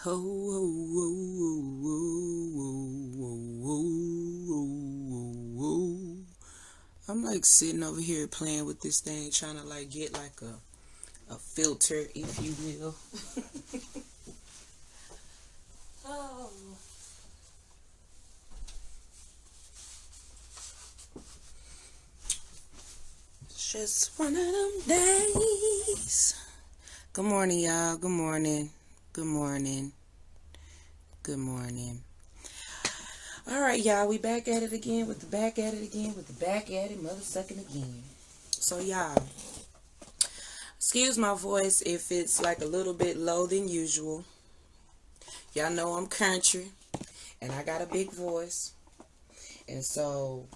Ho, ho, ho, ho, ho, ho, ho. I'm like sitting over here playing with this thing, trying to like get like a filter, if you will. Oh. It's just one of them days. Good morning, y'all. Good morning. Good morning. Good morning. All right, y'all. We back at it again with the back at it again with the back at it mother sucking again. So, y'all, excuse my voice if it's like a little bit low than usual. Y'all know I'm country and I got a big voice. And so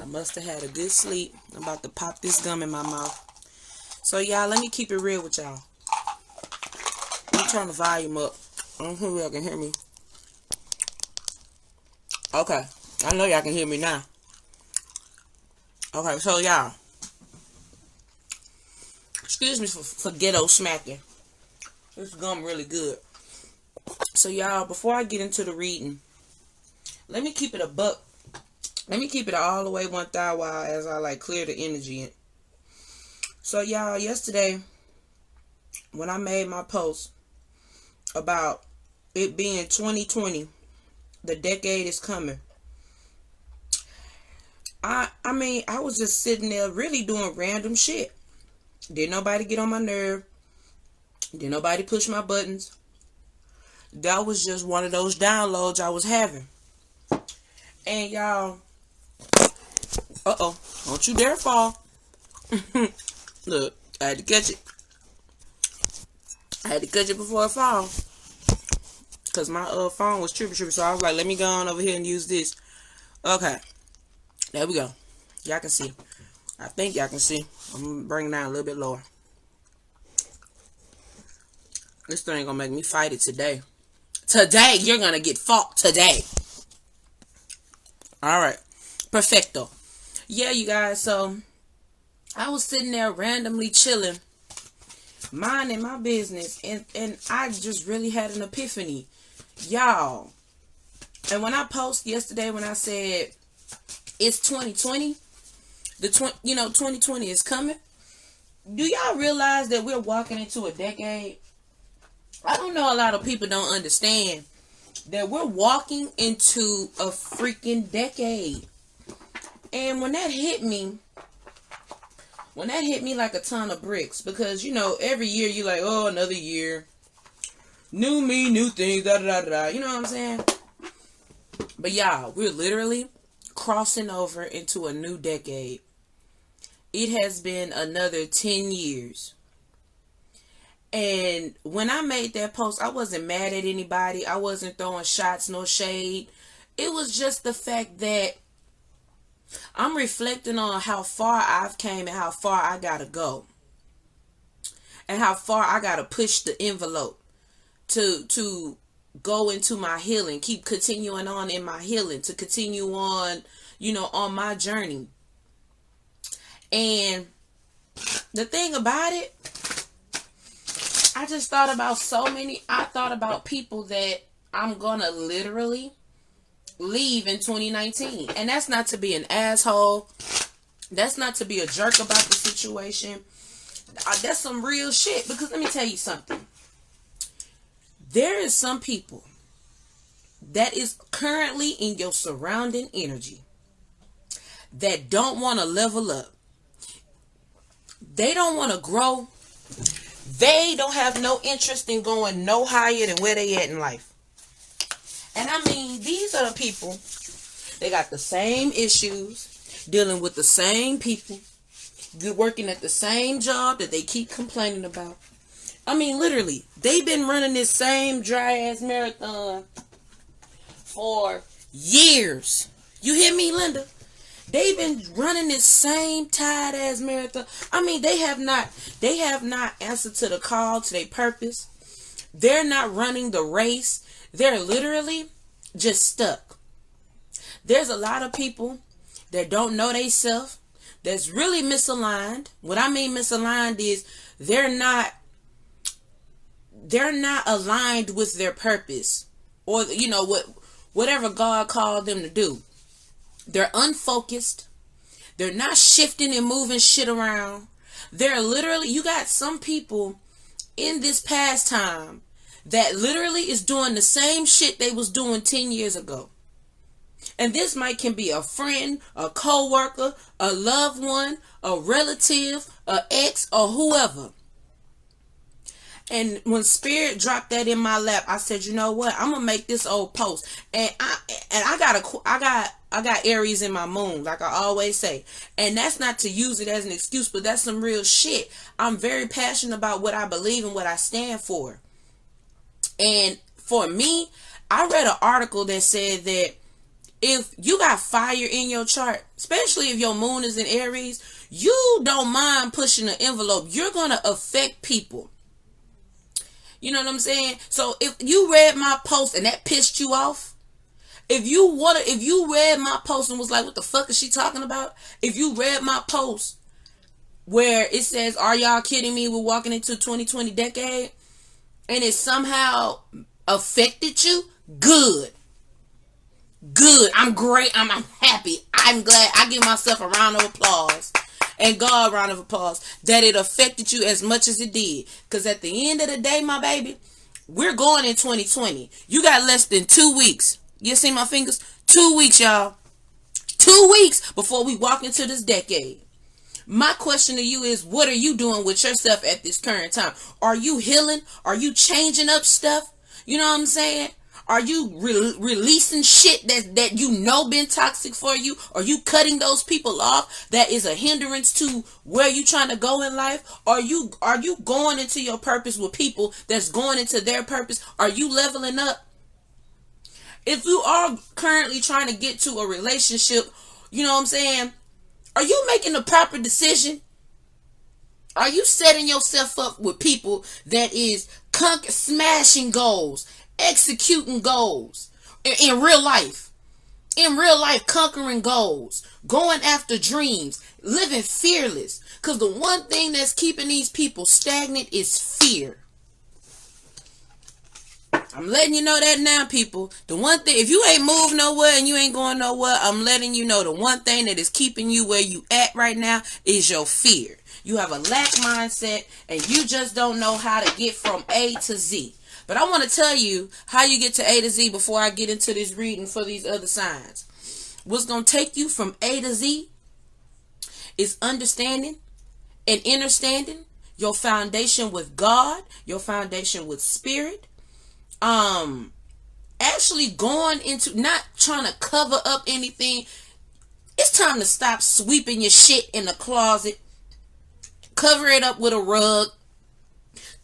I must have had a good sleep. I'm about to pop this gum in my mouth. So, y'all, let me keep it real with y'all. Let me turn the volume up. I don't know if y'all can hear me. Okay. I know y'all can hear me now. Okay, so, y'all. Excuse me for ghetto smacking. This gum really good. So, y'all, before I get into the reading, let me keep it a buck. Let me keep it all the way 1,000 while as I, like, clear the energy. So, y'all, yesterday, when I made my post about it being 2020, the decade is coming, I mean, I was just sitting there really doing random shit. Didn't nobody get on my nerve. Didn't nobody push my buttons. That was just one of those downloads I was having. And, y'all, don't you dare fall. Look, I had to catch it. I had to catch it before I fall. Because my phone was tripping. So I was like, let me go on over here and use this. Okay. There we go. Y'all can see. I think y'all can see. I'm going to bring it down a little bit lower. This thing going to make me fight it today. Today, you're going to get fought today. Alright. Perfecto. Yeah, you guys. So, I was sitting there randomly chilling, minding my business, and I just really had an epiphany, y'all. And when I posted yesterday, when I said it's 2020, 2020 is coming. Do y'all realize that we're walking into a decade? I don't know, a lot of people don't understand that we're walking into a freaking decade. And when that hit me like a ton of bricks, because, every year you're like, oh, another year. New me, new things, da-da-da-da. You know what I'm saying? But, y'all, we're literally crossing over into a new decade. It has been another 10 years. And when I made that post, I wasn't mad at anybody. I wasn't throwing shots, no shade. It was just the fact that I'm reflecting on how far I've came and how far I gotta go. And how far I gotta push the envelope to go into my healing. Keep continuing on in my healing. To continue on, on my journey. And the thing about it, I just thought about I thought about people that I'm gonna literally leave in 2019. And that's not to be an asshole. That's not to be a jerk about the situation. That's some real shit. Because let me tell you something. There is some people that is currently in your surrounding energy that don't want to level up. They don't want to grow. They don't have no interest in going no higher than where they at in life. And I mean, these are the people, they got the same issues, dealing with the same people, working at the same job that they keep complaining about. I mean, literally, they've been running this same dry-ass marathon for years. You hear me, Linda? They've been running this same tired-ass marathon. I mean, they have not answered to the call, to their purpose. They're not running the race. They're literally just stuck. There's a lot of people that don't know themselves, that's really misaligned. What I mean misaligned is they're not they're not aligned with their purpose, or whatever God called them to do. They're unfocused. They're not shifting and moving shit around. They're literally, you got some people in this past time that literally is doing the same shit they was doing 10 years ago. And this can be a friend, a co-worker, a loved one, a relative, a ex, or whoever. And when Spirit dropped that in my lap, I said, you know what? I'm gonna make this old post. And I got Aries in my moon, like I always say. And that's not to use it as an excuse, but that's some real shit. I'm very passionate about what I believe and what I stand for. And for me, I read an article that said that if you got fire in your chart, especially if your moon is in Aries, you don't mind pushing an envelope. You're gonna affect people. You know what I'm saying? So if you read my post and that pissed you off, if you read my post and was like, what the fuck is she talking about? If you read my post where it says, are y'all kidding me? We're walking into 2020 decade, and it somehow affected you, good. I'm great. I'm happy. I'm glad. I give myself a round of applause. And God, round of applause, that it affected you as much as it did. Because at the end of the day, my baby, we're going in 2020. You got less than 2 weeks. You see my fingers? 2 weeks, y'all. 2 weeks before we walk into this decade. My question to you is, what are you doing with yourself at this current time? Are you healing? Are you changing up stuff? You know what I'm saying? Are you releasing shit that you know been toxic for you? Are you cutting those people off that is a hindrance to where you trying to go in life? Are you going into your purpose with people that's going into their purpose? Are you leveling up? If you are currently trying to get to a relationship, you know what I'm saying? Are you making the proper decision? Are you setting yourself up with people that is smashing goals, executing goals in real life? In real life, conquering goals, going after dreams, living fearless. Because the one thing that's keeping these people stagnant is fear. I'm letting you know that now, people. The one thing, if you ain't moved nowhere and you ain't going nowhere, I'm letting you know the one thing that is keeping you where you at right now is your fear. You have a lack mindset and you just don't know how to get from A to Z. But I want to tell you how you get to A to Z before I get into this reading for these other signs. What's going to take you from A to Z is understanding and understanding your foundation with God, your foundation with Spirit. Actually going into, not trying to cover up anything. It's time to stop sweeping your shit in the closet, cover it up with a rug,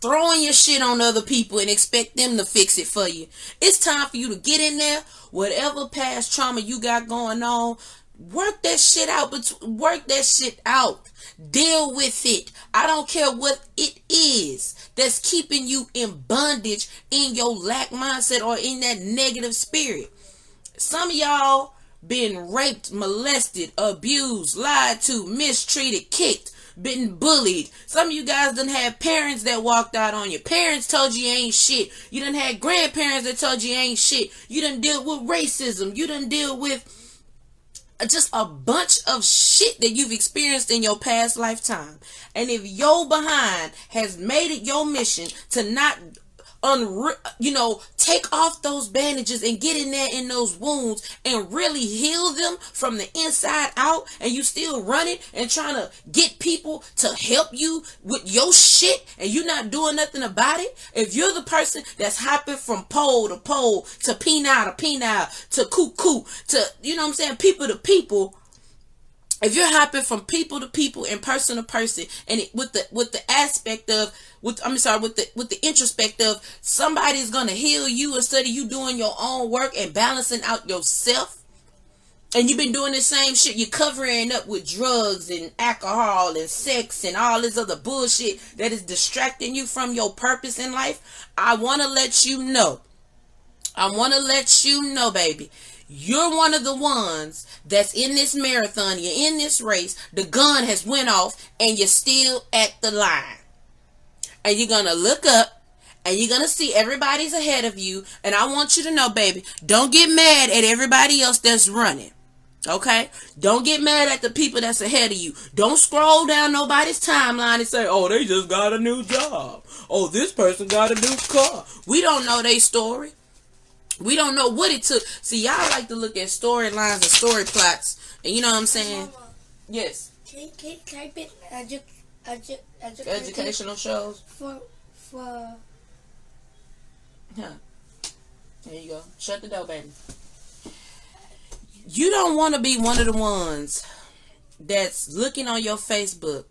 throwing your shit on other people and expect them to fix it for you. It's time for you to get in there. Whatever past trauma you got going on, work that shit out. Work that shit out. Deal with it. I don't care what it is that's keeping you in bondage in your lack mindset or in that negative spirit. Some of y'all been raped, molested, abused, lied to, mistreated, kicked, been bullied. Some of you guys done had parents that walked out on you. Parents told you ain't shit. You done had grandparents that told you ain't shit. You done deal with racism. You done deal with just a bunch of shit that you've experienced in your past lifetime. And if your behind has made it your mission to not take off those bandages and get in there in those wounds and really heal them from the inside out, and you still running and trying to get people to help you with your shit and you not doing nothing about it. If you're the person that's hopping from pole to pole to penile to penile to cuckoo to, you know what I'm saying, people to people, if you're hopping from people to people and person to person, and with the aspect of, with the introspect of somebody's gonna heal you instead of you doing your own work and balancing out yourself, and you've been doing the same shit, you're covering up with drugs and alcohol and sex and all this other bullshit that is distracting you from your purpose in life, I want to let you know, baby, you're one of the ones that's in this marathon. You're in this race. The gun has went off and you're still at the line. And you're going to look up And you're going to see everybody's ahead of you. And I want you to know, baby, don't get mad at everybody else that's running. Okay? Don't get mad at the people that's ahead of you. Don't scroll down nobody's timeline and say, oh, they just got a new job. Oh, this person got a new car. We don't know their story. We don't know what it took. See, y'all like to look at storylines and story plots. And you know what I'm saying? Mama, yes. Can I pick Educational shows? For Huh. There you go. Shut the door, baby. You don't want to be one of the ones that's looking on your Facebook,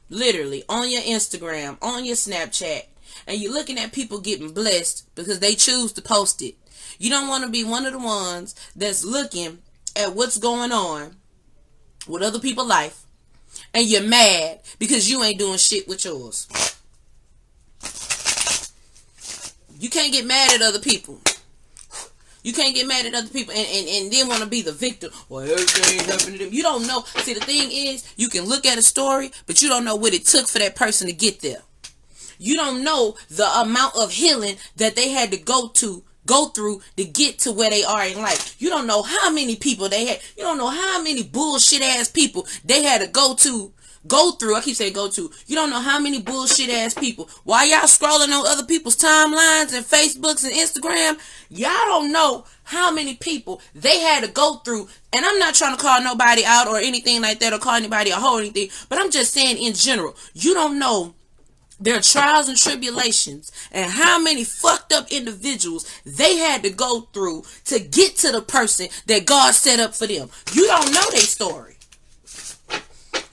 literally, on your Instagram, on your Snapchat, and you're looking at people getting blessed because they choose to post it. You don't want to be one of the ones that's looking at what's going on with other people's life, and you're mad because you ain't doing shit with yours. You can't get mad at other people. You can't get mad at other people and then want to be the victim. Well, everything happened to them. You don't know. See, the thing is, you can look at a story, but you don't know what it took for that person to get there. You don't know the amount of healing that they had to go through to get to where they are in life. You don't know how many people they had. You don't know how many bullshit ass people they had to go through. I keep saying go to. You don't know how many bullshit ass people. While y'all scrolling on other people's timelines and Facebooks and Instagram, y'all don't know how many people they had to go through. And I'm not trying to call nobody out or anything like that or call anybody a hoe or anything, but I'm just saying in general, you don't know their trials and tribulations and how many fucked up individuals they had to go through to get to the person that God set up for them. You don't know their story.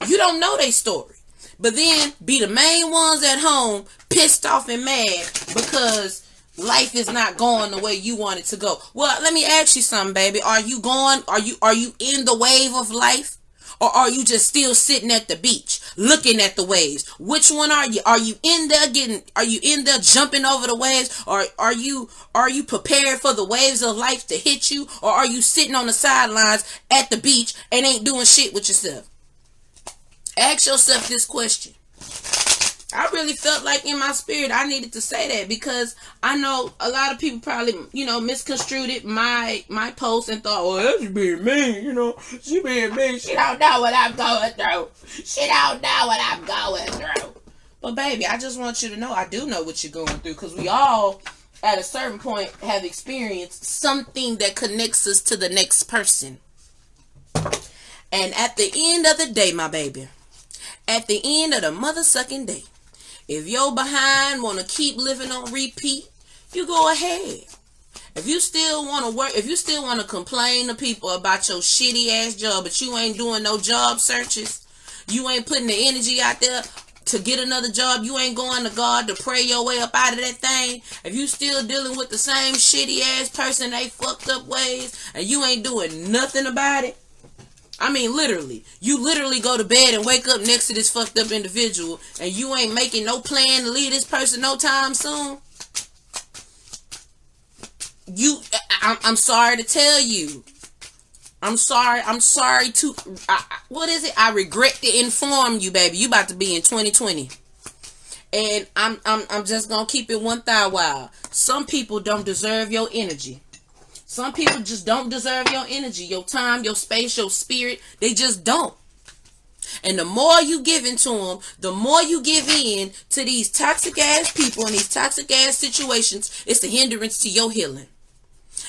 You don't know their story. But then be the main ones at home pissed off and mad because life is not going the way you want it to go. Well, let me ask you something, baby. Are you in the wave of life? Or are you just still sitting at the beach looking at the waves? Which one are you? Are you in there jumping over the waves? Or are you prepared for the waves of life to hit you? Or are you sitting on the sidelines at the beach and ain't doing shit with yourself? Ask yourself this question. I really felt like in my spirit I needed to say that because I know a lot of people probably, misconstrued it, my post and thought, well, that's being mean, she being mean. She don't know what I'm going through. But baby, I just want you to know I do know what you're going through because we all at a certain point have experienced something that connects us to the next person. And at the end of the day, my baby, at the end of the mother-sucking day, if your behind want to keep living on repeat, you go ahead. If you still want to work, if you still want to complain to people about your shitty ass job, but you ain't doing no job searches, you ain't putting the energy out there to get another job, you ain't going to God to pray your way up out of that thing, if you still dealing with the same shitty ass person, they fucked up ways, and you ain't doing nothing about it, I mean, literally. You literally go to bed and wake up next to this fucked up individual and you ain't making no plan to leave this person no time soon. I'm sorry to tell you. I'm sorry to, what is it? I regret to inform you, baby. You about to be in 2020. And I'm just going to keep it 1,000 wild. Some people don't deserve your energy. Some people just don't deserve your energy, your time, your space, your spirit. They just don't. And the more you give into them, the more you give in to these toxic ass people and these toxic ass situations, it's a hindrance to your healing.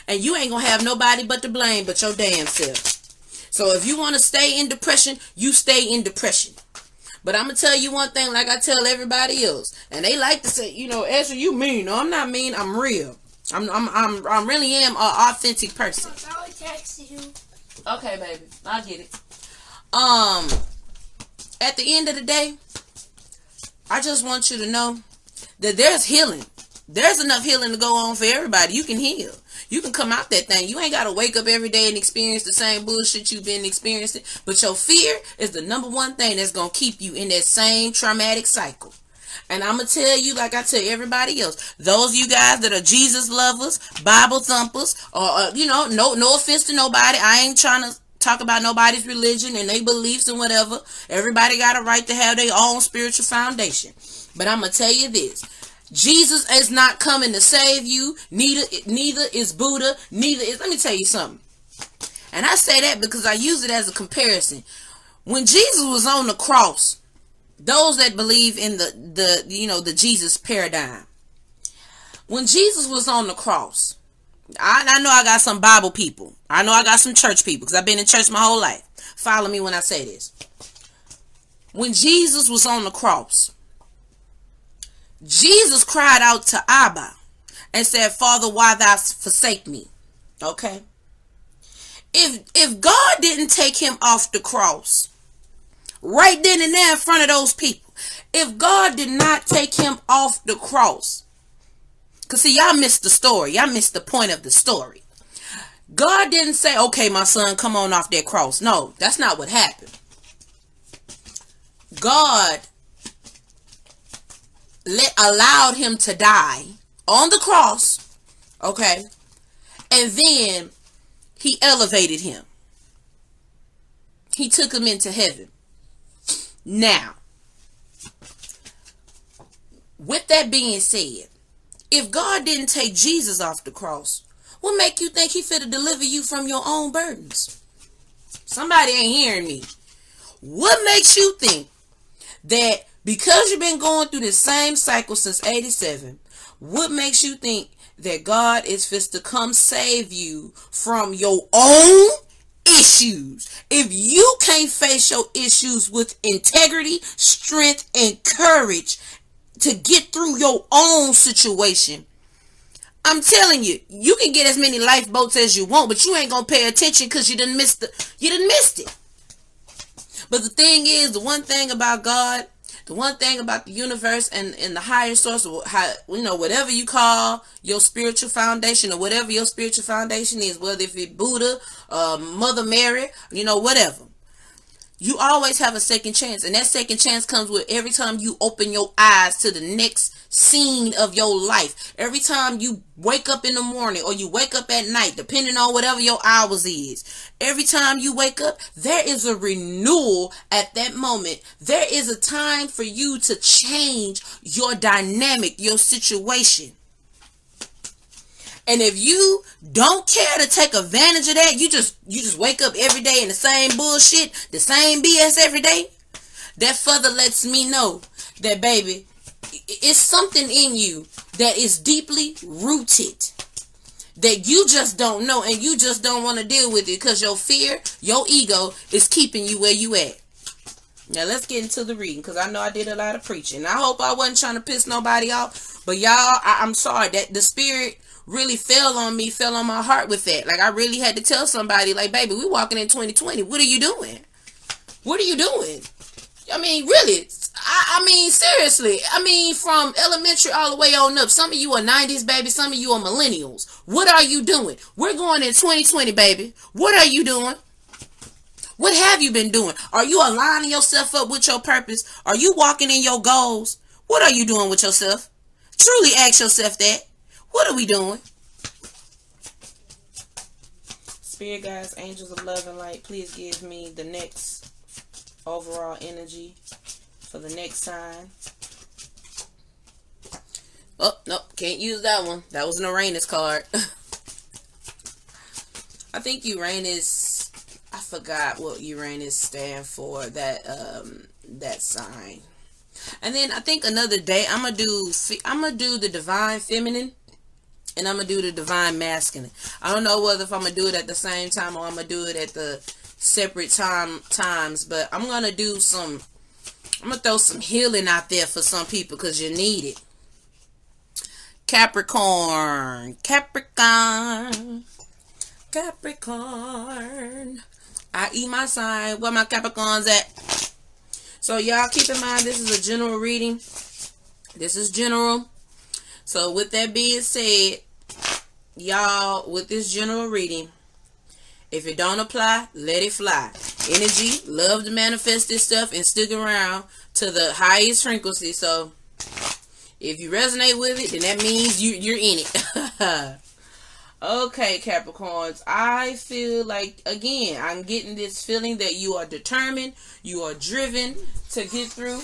And you ain't going to have nobody but to blame but your damn self. So if you want to stay in depression, you stay in depression. But I'm going to tell you one thing like I tell everybody else. And they like to say, Esther, you mean. No, I'm not mean. I'm real. I'm really am an authentic person. I will text you. Okay, baby. I get it. At the end of the day, I just want you to know that there's healing. There's enough healing to go on for everybody. You can heal. You can come out that thing. You ain't got to wake up every day and experience the same bullshit you've been experiencing. But your fear is the number one thing that's going to keep you in that same traumatic cycle. And I'm going to tell you, like I tell everybody else, those of you guys that are Jesus lovers, Bible thumpers, or, no offense to nobody. I ain't trying to talk about nobody's religion and their beliefs and whatever. Everybody got a right to have their own spiritual foundation. But I'm going to tell you this. Jesus is not coming to save you. Neither is Buddha. Let me tell you something. And I say that because I use it as a comparison. When Jesus was on the cross, those that believe in the Jesus paradigm, when Jesus was on the cross, I know I got some Bible people. I know I got some church people because I've been in church my whole life. Follow me when I say this. When Jesus was on the cross, Jesus cried out to Abba and said, Father, why thou forsake me? Okay. If God didn't take him off the cross, right then and there in front of those people, if God did not take him off the cross, because see, y'all missed the story. Y'all missed the point of the story. God didn't say, okay, my son, come on off that cross. No, that's not what happened. God allowed him to die on the cross, okay, and then he elevated him. He took him into heaven. Now, with that being said, if God didn't take Jesus off the cross, what make you think he fit to deliver you from your own burdens? Somebody ain't hearing me. What makes you think that because you've been going through the same cycle since 87, what makes you think that God is fit to come save you from your own issues? If you can't face your issues with integrity, strength, and courage to get through your own situation, I'm telling you, you can get as many lifeboats as you want, but you ain't gonna pay attention because you done missed it. But the thing is, the one thing about God, the one thing about the universe and the higher source, whatever you call your spiritual foundation or whatever your spiritual foundation is, whether if it's Buddha, Mother Mary, whatever, you always have a second chance. And that second chance comes with every time you open your eyes to the next scene of your life. Every time you wake up in the morning or you wake up at night, depending on whatever your hours is. Every time you wake up, there is a renewal at that moment. There is a time for you to change your dynamic, your situation. And if you don't care to take advantage of that, you just wake up every day in the same bullshit, the same BS every day, that further lets me know that, baby, it's something in you that is deeply rooted that you just don't know and you just don't want to deal with it because your fear, your ego is keeping you where you at. Now let's get into the reading because I know I did a lot of preaching. I hope I wasn't trying to piss nobody off, but y'all, I'm sorry that the spirit really fell on my heart with that. Like, I really had to tell somebody, like, baby, we walking in 2020. What are you doing? What are you doing? I mean, really. I mean, seriously. I mean, from elementary all the way on up. Some of you are 90s, baby. Some of you are millennials. What are you doing? We're going in 2020, baby. What are you doing? What have you been doing? Are you aligning yourself up with your purpose? Are you walking in your goals? What are you doing with yourself? Truly ask yourself that. What are we doing? Spirit guides, angels of love and light, please give me the next overall energy for the next sign. Oh, nope, can't use that one. That was an Uranus card. I think Uranus, I forgot what Uranus stand for, that sign. And then I think another day I'm gonna do the divine feminine and I'm gonna do the divine masculine. I don't know whether if I'm gonna do it at the same time or I'm gonna do it at the separate times, but I'm gonna throw some healing out there for some people because you need it. Capricorn. I eat my sign. Where my Capricorns at? So y'all keep in mind, this is a general reading. This is general. So with that being said, y'all, with this general reading, if it don't apply, let it fly. Energy, love to manifest this stuff and stick around to the highest frequency. So if you resonate with it, then that means you're in it. Okay, Capricorns, I feel like, again, I'm getting this feeling that you are determined, you are driven to get through.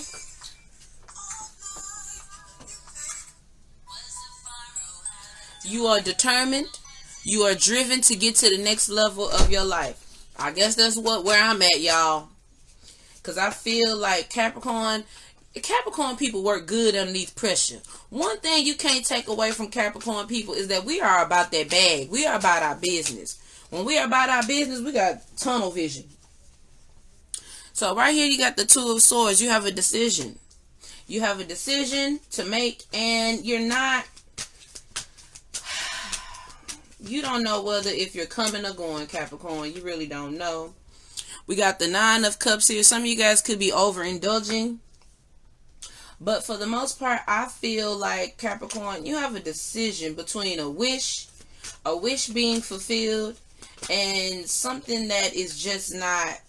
You are determined. You are driven to get to the next level of your life. I guess that's where I'm at, y'all. Because I feel like Capricorn people work good underneath pressure. One thing you can't take away from Capricorn people is that we are about that bag. We are about our business. When we are about our business, we got tunnel vision. So right here, you got the Two of Swords. You have a decision. You have a decision to make, and you don't know whether if you're coming or going, Capricorn. You really don't know. We got the Nine of Cups here. Some of you guys could be overindulging. But for the most part, I feel like, Capricorn, you have a decision between a wish being fulfilled, and something that is just not,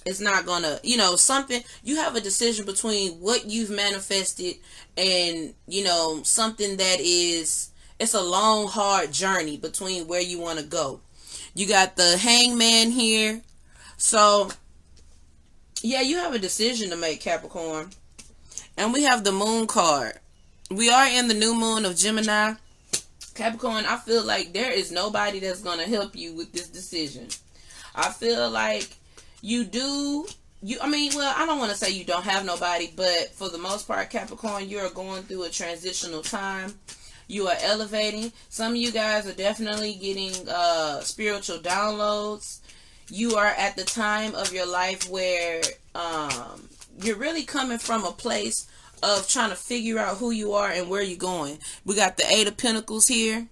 it's not gonna, something, you have a decision between what you've manifested and, something that is, it's a long, hard journey between where you want to go. You got the Hangman here. So, yeah, you have a decision to make, Capricorn. And we have the Moon card. We are in the new moon of Gemini. Capricorn, I feel like there is nobody that's going to help you with this decision. I feel like I don't want to say you don't have nobody, but for the most part, Capricorn, you are going through a transitional time. You are elevating. Some of you guys are definitely getting spiritual downloads. You are at the time of your life where you're really coming from a place of trying to figure out who you are and where you're going. We got the Eight of Pentacles here.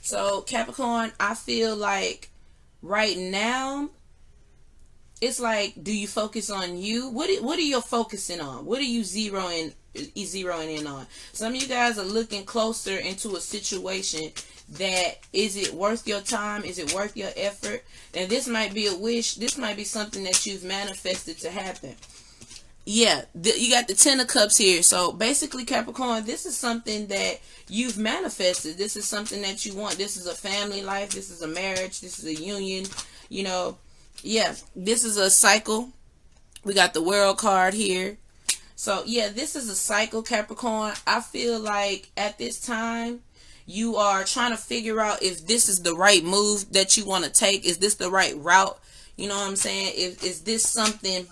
So, Capricorn, I feel like right now, it's like, do you focus on you? What are you focusing on? What are you zeroing in on? Some of you guys are looking closer into a situation that, is it worth your time? Is it worth your effort? And this might be a wish. This might be something that you've manifested to happen. Yeah, you got the Ten of Cups here. So basically, Capricorn, this is something that you've manifested. This is something that you want. This is a family life. This is a marriage. This is a union. Yeah, this is a cycle. We got the World card here. So yeah, this is a cycle, Capricorn. I feel like at this time, you are trying to figure out if this is the right move that you want to take. Is this the right route? You know what I'm saying? Is this something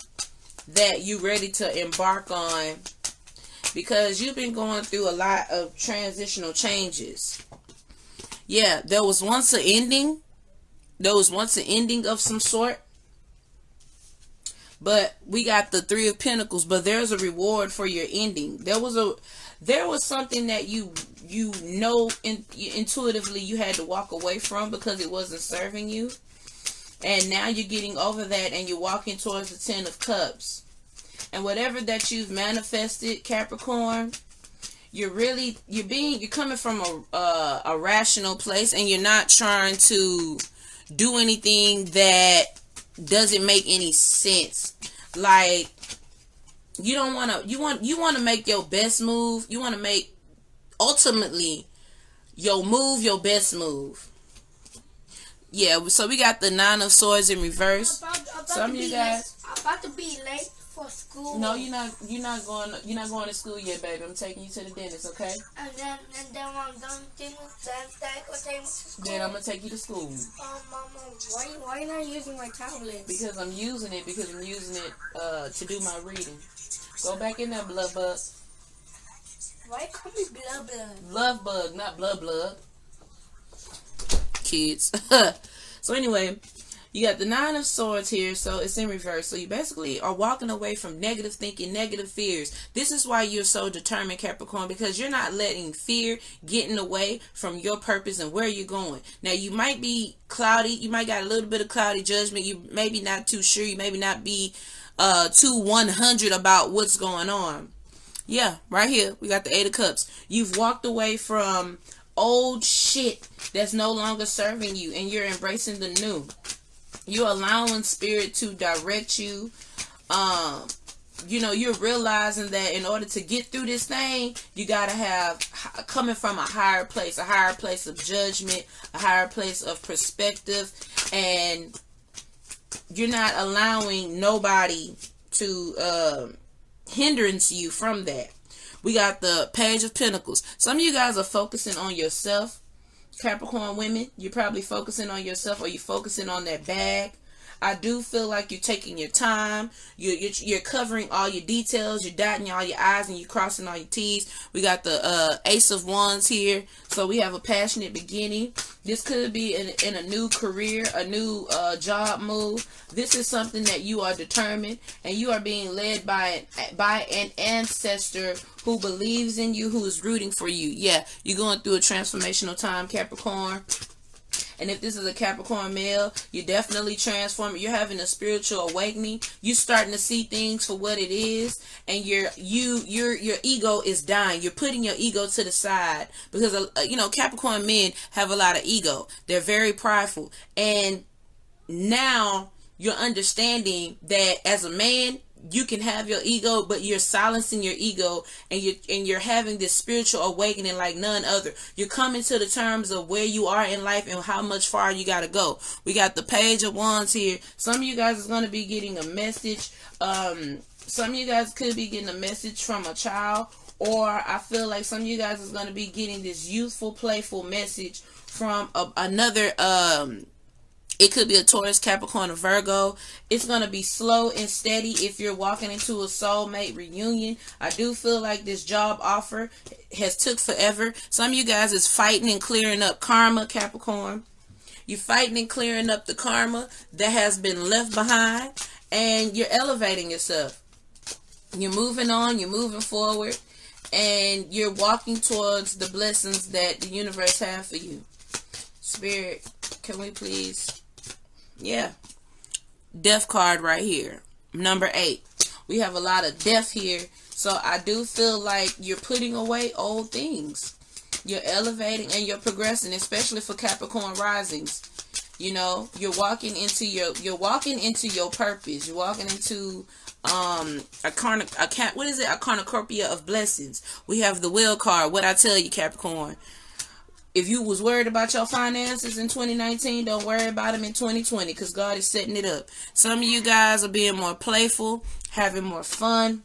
that you're ready to embark on? Because you've been going through a lot of transitional changes. Yeah, there was once an ending. There was once an ending of some sort. But we got the Three of Pentacles. But there's a reward for your ending. There was something that intuitively you had to walk away from because it wasn't serving you. And now you're getting over that and you're walking towards the Ten of Cups. And whatever that you've manifested, Capricorn, you're coming from a rational place, and you're not trying to do anything that doesn't make any sense. Like, you want to make your best move. You want to make, ultimately, your best move. Yeah, so we got the Nine of Swords in reverse. Some of you guys, I'm about to be late for school. No, you're not going to school yet, baby. I'm taking you to the dentist, okay? And then when I'm done dinner, then go take me to school. Then I'm gonna take you to school. Mama, why are you not using my tablet? Because I'm using it to do my reading. Go back in there, blood bug. Why call me blood bug? Love bug, not blood. Kids. So anyway, you got the Nine of Swords here, so it's in reverse. So you basically are walking away from negative thinking, negative fears. This is why you're so determined, Capricorn, because you're not letting fear get in the way from your purpose and where you're going. Now, you might be cloudy. You might got a little bit of cloudy judgment. You maybe not too sure. You maybe not be too 100 about what's going on. Yeah, right here, we got the Eight of Cups. You've walked away from old shit that's no longer serving you, and you're embracing the new. You're allowing spirit to direct you. You're realizing that in order to get through this thing, you gotta have coming from a higher place of judgment, a higher place of perspective, and you're not allowing nobody to hindrance you from that. We got the Page of Pentacles. Some of you guys are focusing on yourself. Capricorn women, you're probably focusing on yourself, or you're focusing on that bag. I do feel like you're taking your time. You're covering all your details. You're dotting all your I's and you're crossing all your T's. We got the Ace of Wands here. So we have a passionate beginning. This could be in a new career, a new job move. This is something that you are determined, and you are being led by an ancestor who believes in you, who is rooting for you. Yeah, you're going through a transformational time, Capricorn. And if this is a Capricorn male, you're definitely transforming. You're having a spiritual awakening. You're starting to see things for what it is, and your ego is dying. You're putting your ego to the side, because Capricorn men have a lot of ego. They're very prideful, and now you're understanding that as a man, you can have your ego, but you're silencing your ego, and you're having this spiritual awakening like none other. You're coming to the terms of where you are in life and how much far you got to go. We got the Page of Wands here. Some of you guys is going to be getting a message. Some of you guys could be getting a message from a child, or I feel like some of you guys is going to be getting this youthful, playful message from another it could be a Taurus, Capricorn, or Virgo. It's going to be slow and steady if you're walking into a soulmate reunion. I do feel like this job offer has took forever. Some of you guys is fighting and clearing up karma, Capricorn. You're fighting and clearing up the karma that has been left behind, and you're elevating yourself. You're moving on, you're moving forward, and you're walking towards the blessings that the universe has for you. Spirit, can we please... Yeah, death card right here, number 8. We have a lot of death here, so I do feel like you're putting away old things. You're elevating and you're progressing, especially for Capricorn risings. You know, you're walking into your purpose. You're walking into a cornucopia of blessings. We have the Wheel card. What I tell you, Capricorn. If you was worried about your finances in 2019, don't worry about them in 2020, because God is setting it up. Some of you guys are being more playful, having more fun,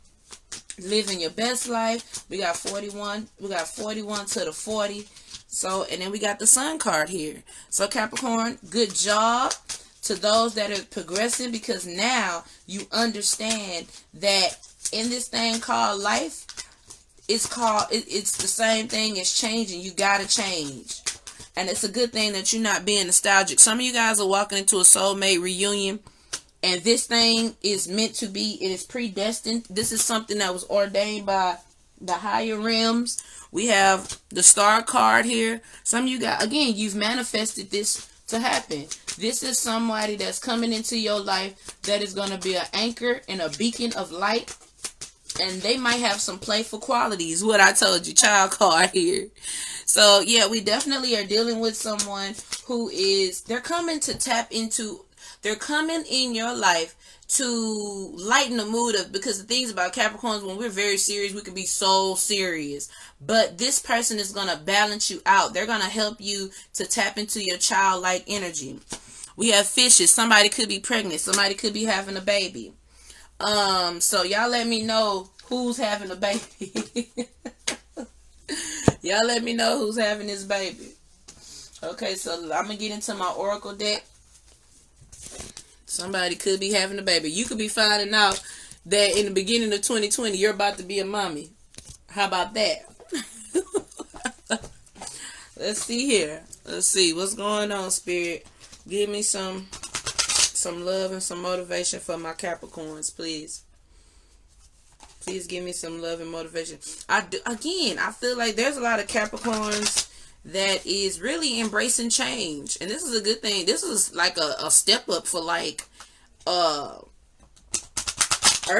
living your best life. We got 41. We got 41 to the 40. So, and then we got the Sun card here. So Capricorn, good job to those that are progressing, because now you understand that in this thing called life, it's the same thing as changing. You gotta change, and it's a good thing that you're not being nostalgic. Some of you guys are walking into a soulmate reunion, and this thing is meant to be. It is predestined. This is something that was ordained by the higher realms. We have the Star card here. Some of you guys, again, you've manifested this to happen. This is somebody that's coming into your life that is going to be an anchor and a beacon of light. And they might have some playful qualities. What I told you, child card here. So, yeah, we definitely are dealing with someone who is, they're coming in your life to lighten the mood of, because the things about Capricorns, when we're very serious, we can be so serious. But this person is going to balance you out. They're going to help you to tap into your childlike energy. We have Fishes. Somebody could be pregnant. Somebody could be having a baby. So y'all let me know who's having a baby. Y'all let me know who's having this baby. Okay, so I'm gonna get into my oracle deck. Somebody could be having a baby. You could be finding out that in the beginning of 2020 you're about to be a mommy. How about that? Let's see here. Let's see what's going on, Spirit. Give me some love and some motivation for my Capricorns, please. Please give me some love and motivation. I feel like there's a lot of Capricorns that is really embracing change, and this is a good thing. This is like a step up for like earth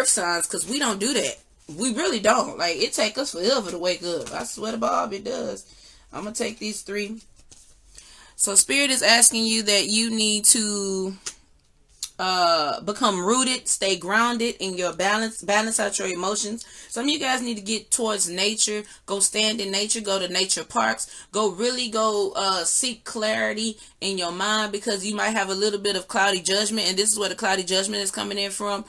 signs, because we don't do that. We really don't. Like, it take us forever to wake up. I swear to Bob, it does. I'm gonna take these 3. So Spirit is asking you that you need to become rooted, stay grounded in your balance out your emotions. Some of you guys need to get towards nature. Go stand in nature. Go to nature parks. Go seek clarity in your mind, because you might have a little bit of cloudy judgment, and this is where the cloudy judgment is coming in from.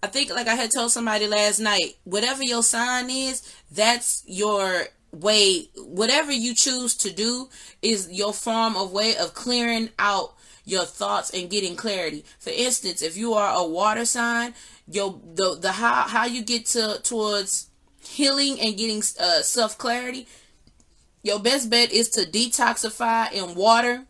I think, like I had told somebody last night, whatever your sign is, that's your way. Whatever you choose to do is your form of way of clearing out your thoughts and getting clarity. For instance, if you are a water sign, the how you get towards healing and getting self clarity, your best bet is to detoxify in water.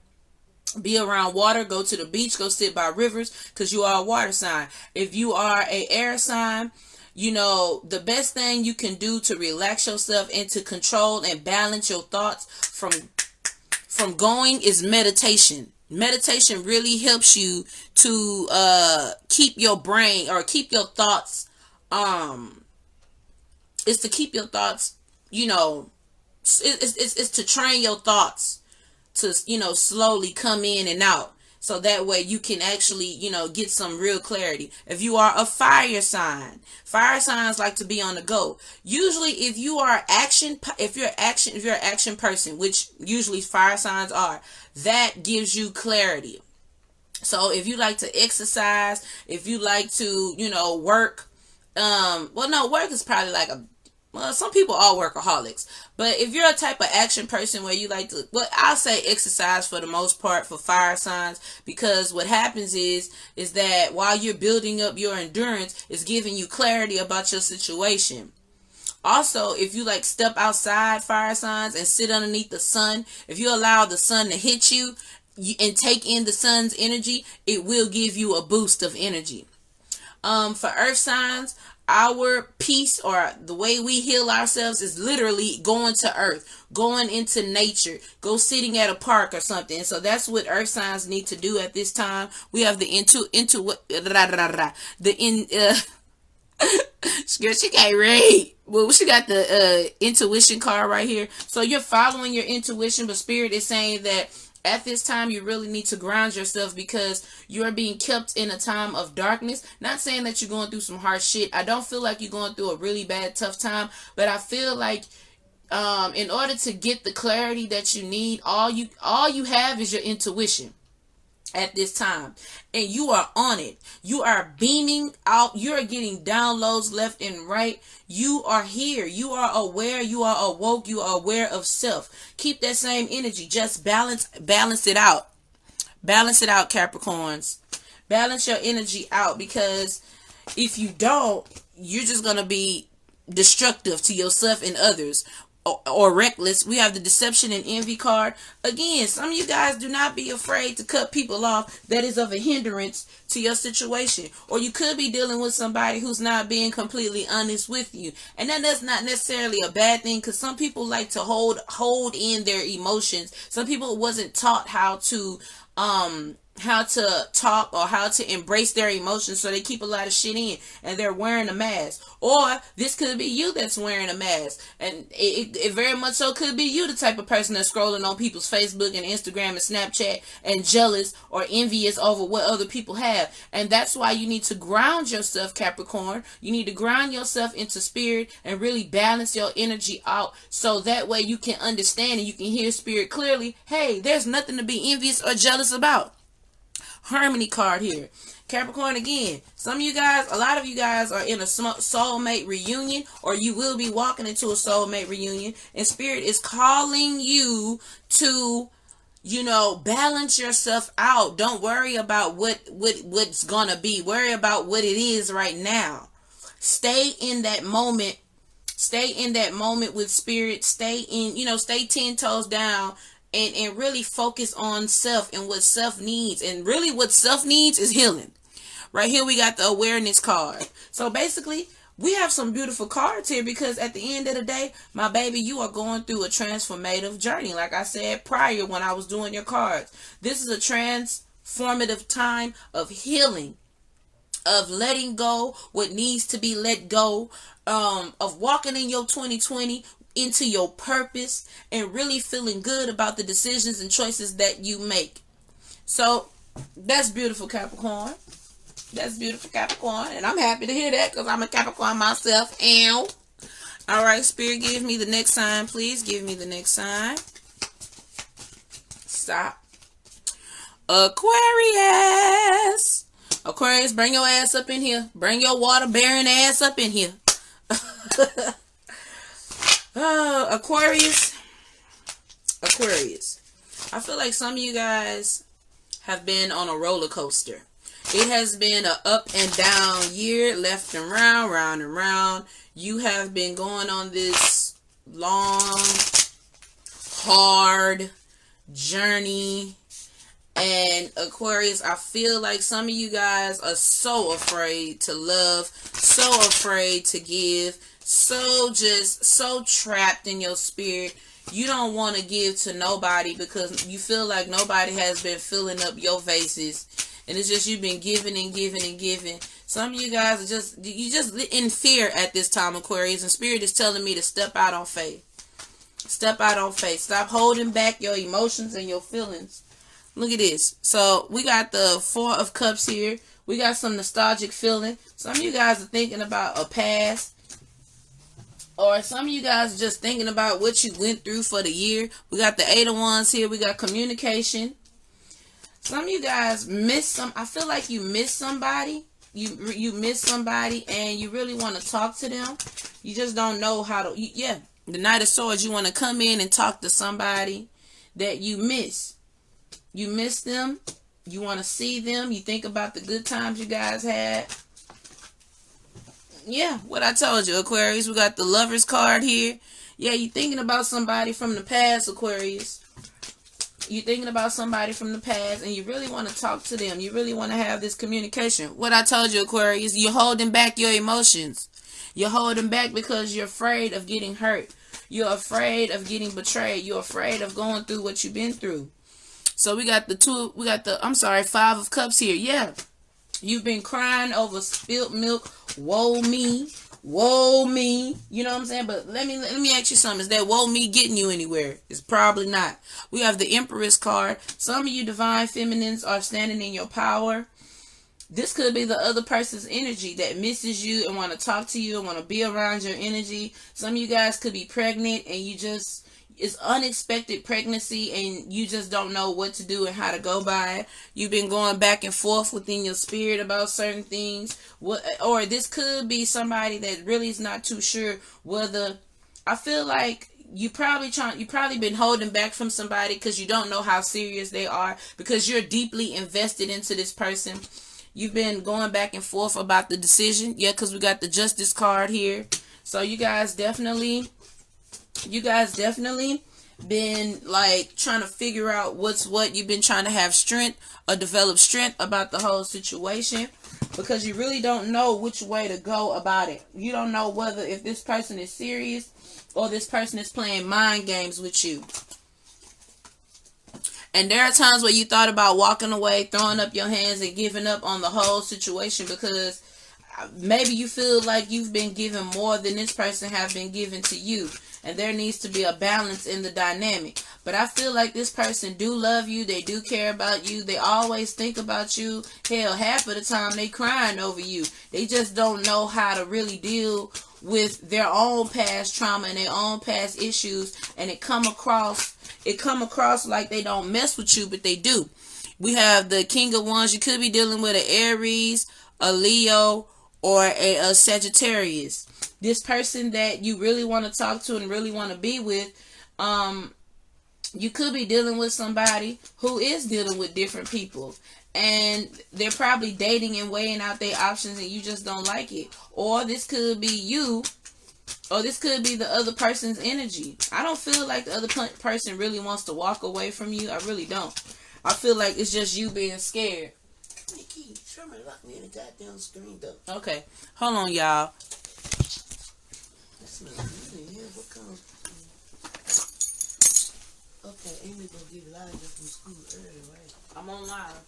Be around water, go to the beach, go sit by rivers, because you are a water sign. If you are a air sign, the best thing you can do to relax yourself and to control and balance your thoughts from going is meditation. Meditation really helps you to keep your brain, or keep your thoughts, is to keep your thoughts, it's to train your thoughts to slowly come in and out, so that way you can actually get some real clarity. If you are a fire signs like to be on the go. Usually if you're an action person, which usually fire signs are, that gives you clarity. So if you like to exercise, if you like to work, work is probably like some people are workaholics, but if you're a type of action person where you like to, I'll say exercise for the most part for fire signs, because what happens is that while you're building up your endurance, it's giving you clarity about your situation. Also, if you like step outside, fire signs, and sit underneath the sun, if you allow the sun to hit you and take in the sun's energy, it will give you a boost of energy. For earth signs, our peace, or the way we heal ourselves, is literally going to earth, going into nature, go sitting at a park or something. So that's what earth signs need to do at this time. We have she can't read. Well, she got the intuition card right here. So you're following your intuition, but Spirit is saying that at this time you really need to ground yourself, because you're being kept in a time of darkness. Not saying that you're going through some hard shit. I don't feel like you're going through a really bad, tough time, but I feel like in order to get the clarity that you need, all you have is your intuition at this time, and you are on it. You are beaming out. You are getting downloads left and right. You are here. You are aware. You are awoke. You are aware of self. Keep that same energy. Just balance it out. Balance it out, Capricorns. Balance your energy out, because if you don't, you're just gonna be destructive to yourself and others, or reckless. We have the deception and envy card. Again, some of you guys, do not be afraid to cut people off that is of a hindrance to your situation. Or you could be dealing with somebody who's not being completely honest with you, and that's not necessarily a bad thing, because some people like to hold in their emotions. Some people wasn't taught how to talk or how to embrace their emotions, so they keep a lot of shit in, and they're wearing a mask. Or this could be you that's wearing a mask, and it very much so could be you, the type of person that's scrolling on people's Facebook and Instagram and Snapchat and jealous or envious over what other people have. And that's why you need to ground yourself, Capricorn. You need to ground yourself into spirit and really balance your energy out, so that way you can understand and you can hear spirit clearly. Hey, there's nothing to be envious or jealous about. Harmony card here. Capricorn, again, a lot of you guys are in a soulmate reunion, or you will be walking into a soulmate reunion, and Spirit is calling you to, balance yourself out. Don't worry about what's gonna be. Worry about what it is right now. Stay in that moment. Stay in that moment with Spirit. Stay 10 toes down. And really focus on self and what self needs. And really what self needs is healing. Right here we got the awareness card. So basically, we have some beautiful cards here, because at the end of the day, my baby, you are going through a transformative journey. Like I said prior when I was doing your cards, this is a transformative time of healing, of letting go what needs to be let go, of walking in your 2020 into your purpose, and really feeling good about the decisions and choices that you make. So that's beautiful, Capricorn. That's beautiful, Capricorn. And I'm happy to hear that, because I'm a Capricorn myself. Ow. All right, Spirit, give me the next sign, please. Give me the next sign. Stop. Aquarius. Aquarius, bring your ass up in here. Bring your water-bearing ass up in here. Aquarius. Aquarius. I feel like some of you guys have been on a roller coaster. It has been a up and down year, left and round, round and round. You have been going on this long, hard journey. And Aquarius, I feel like some of you guys are so afraid to love, so afraid to give, so trapped in your spirit. You don't want to give to nobody because you feel like nobody has been filling up your vases. And it's just you've been giving and giving and giving. Some of you guys are just in fear at this time, Aquarius. And Spirit is telling me to step out on faith. Step out on faith. Stop holding back your emotions and your feelings. Look at this. So we got the Four of Cups here. We got some nostalgic feeling. Some of you guys are thinking about a past. Or some of you guys are just thinking about what you went through for the year. We got the Eight of Wands here. We got communication. Some of you guys miss some. I feel like you miss somebody. You miss somebody and you really want to talk to them. You just don't know how to. Yeah, the Knight of Swords. You want to come in and talk to somebody that you miss. You miss them. You want to see them. You think about the good times you guys had. Yeah, what I told you, Aquarius. We got the Lover's card here. Yeah, you thinking about somebody from the past, Aquarius. You're thinking about somebody from the past and you really want to talk to them. You really want to have this communication. What I told you, Aquarius, you're holding back your emotions. You're holding back because you're afraid of getting hurt. You're afraid of getting betrayed. You're afraid of going through what you've been through. So we got the Five of Cups here. Yeah. You've been crying over spilt milk. Woe me. Woe me. You know what I'm saying? But let me ask you something. Is that woe me getting you anywhere? It's probably not. We have the Empress card. Some of you divine feminines are standing in your power. This could be the other person's energy that misses you and want to talk to you and want to be around your energy. Some of you guys could be pregnant and it's unexpected pregnancy and you just don't know what to do and how to go by it. You've been going back and forth within your spirit about certain things. Or this could be somebody that really is not too sure whether. I feel like you probably been holding back from somebody because you don't know how serious they are, because you're deeply invested into this person. You've been going back and forth about the decision. Yeah, because we got the Justice card here. So you guys definitely been like trying to figure out what's what. You've been trying to have strength or develop strength about the whole situation because you really don't know which way to go about it. You don't know whether if this person is serious or this person is playing mind games with you. And there are times where you thought about walking away, throwing up your hands and giving up on the whole situation because maybe you feel like you've been given more than this person have been given to you. And there needs to be a balance in the dynamic. But I feel like this person do love you. They do care about you. They always think about you. Hell, half of the time they crying over you. They just don't know how to really deal with their own past trauma and their own past issues. And it come across like they don't mess with you, but they do. We have the King of Wands. You could be dealing with an Aries, a Leo, or a Sagittarius. This person that you really want to talk to and really want to be with, you could be dealing with somebody who is dealing with different people. And they're probably dating and weighing out their options and you just don't like it. Or this could be you. Or this could be the other person's energy. I don't feel like the other person really wants to walk away from you. I really don't. I feel like it's just you being scared. Nikki, Sherman locked me in the goddamn screen though. Okay. Hold on, y'all. That's not good. Yeah, what comes? Okay, Amy gonna get live from school early, right? I'm on live.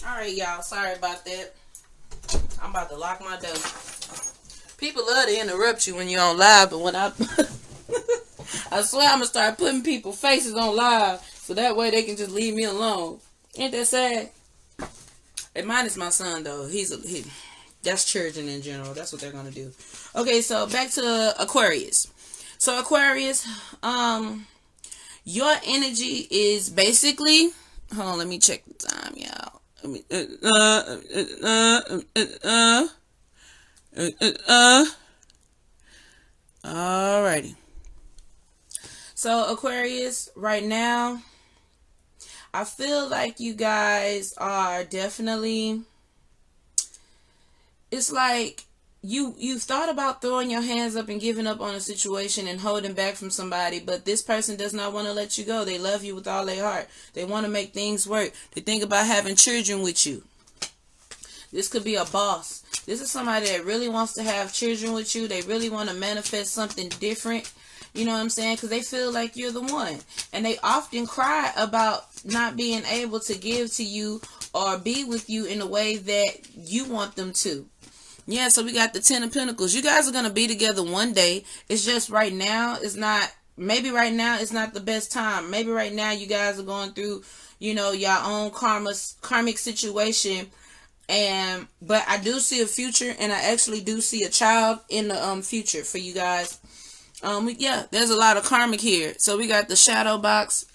Alright, y'all. Sorry about that. I'm about to lock my door. People love to interrupt you when you're on live, but when I I swear I'm gonna start putting people's faces on live so that way they can just leave me alone. Ain't that sad? And mine is my son though. That's children in general. That's what they're gonna do. Okay, so back to Aquarius. So Aquarius, your energy is basically. Hold on, let me check the time, y'all. Alrighty. So Aquarius, right now, I feel like you guys are definitely. It's like you've thought about throwing your hands up and giving up on a situation and holding back from somebody, but this person does not want to let you go. They love you with all their heart. They want to make things work. They think about having children with you. This could be a boss. This is somebody that really wants to have children with you. They really want to manifest something different. You know what I'm saying? Because they feel like you're the one. And they often cry about not being able to give to you or be with you in a way that you want them to. Yeah, so we got the 10 of Pentacles. You guys are going to be together one day. It's just right now, it's not, maybe right now it's not the best time. Maybe right now you guys are going through, you know, your own karmic situation. But I do see a future, and I actually do see a child in the future for you guys. Yeah, there's a lot of karmic here. So we got the shadow box,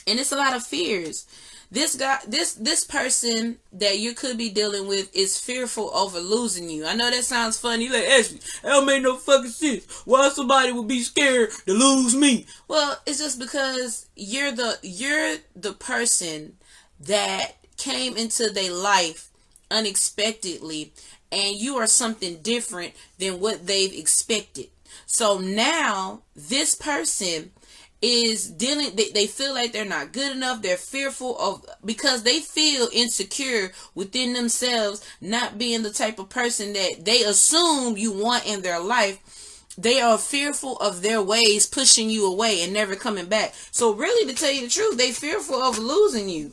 and it's a lot of fears. This guy, this person that you could be dealing with is fearful over losing you. I know that sounds funny. Like, Ashley, that don't make no fucking sense. Why somebody would be scared to lose me? Well, it's just because you're the person that came into their life unexpectedly, and you are something different than what they've expected. So now this person is dealing, they feel like they're not good enough. They're fearful of, because they feel insecure within themselves, not being the type of person that they assume you want in their life. They are fearful of their ways pushing you away and never coming back. So really, to tell you the truth, they fearful of losing you.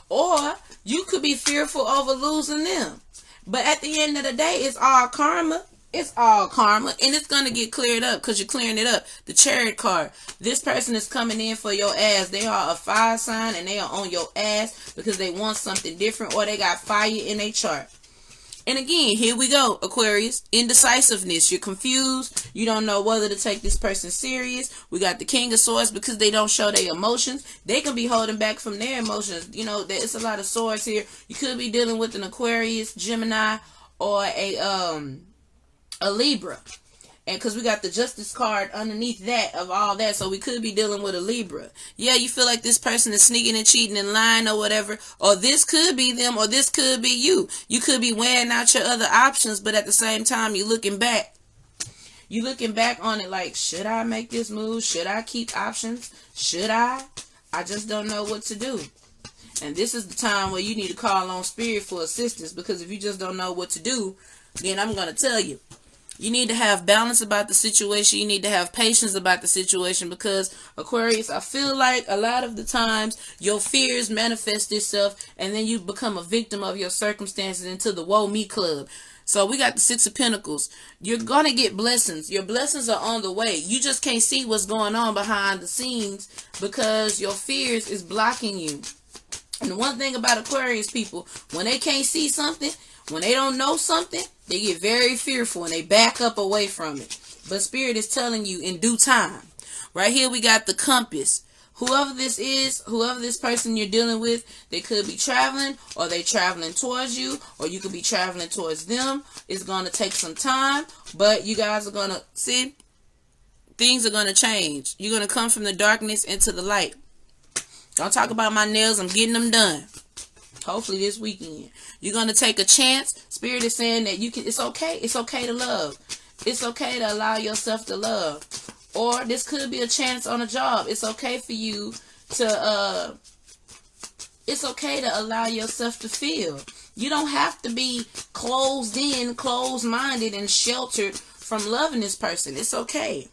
Or you could be fearful of losing them. But at the end of the day, it's all karma. It's all karma, and it's going to get cleared up because you're clearing it up. The Chariot card. This person is coming in for your ass. They are a fire sign, and they are on your ass because they want something different, or they got fire in their chart. And again, here we go, Aquarius. Indecisiveness. You're confused. You don't know whether to take this person serious. We got the King of Swords because they don't show their emotions. They can be holding back from their emotions. You know, there's a lot of swords here. You could be dealing with an Aquarius, Gemini, or a Libra. And because we got the Justice card underneath that of all that, so we could be dealing with a Libra. Yeah, you feel like this person is sneaking and cheating and lying or whatever, or this could be them, or this could be you. You could be weighing out your other options, but at the same time, you're looking back. You're looking back on it like, should I make this move? Should I keep options? Should I? I just don't know what to do. And this is the time where you need to call on Spirit for assistance, because if you just don't know what to do, then I'm going to tell you. You need to have balance about the situation. You need to have patience about the situation, because Aquarius, I feel like a lot of the times your fears manifest itself and then you become a victim of your circumstances into the woe me club. So we got the Six of Pentacles. You're going to get blessings. Your blessings are on the way. You just can't see what's going on behind the scenes because your fears is blocking you. And the one thing about Aquarius people, when they can't see something, when they don't know something, they get very fearful and they back up away from it. But Spirit is telling you in due time. Right here we got the Compass. Whoever this is, whoever this person you're dealing with, they could be traveling, or they traveling towards you, or you could be traveling towards them. It's going to take some time, but you guys are going to see, things are going to change. You're going to come from the darkness into the light. Don't talk about my nails. I'm getting them done. Hopefully this weekend. You're going to take a chance. Spirit is saying that you can. It's okay. It's okay to love. It's okay to allow yourself to love. Or this could be a chance on a job. It's okay for you to, it's okay to allow yourself to feel. You don't have to be closed in, closed-minded, and sheltered from loving this person. It's okay.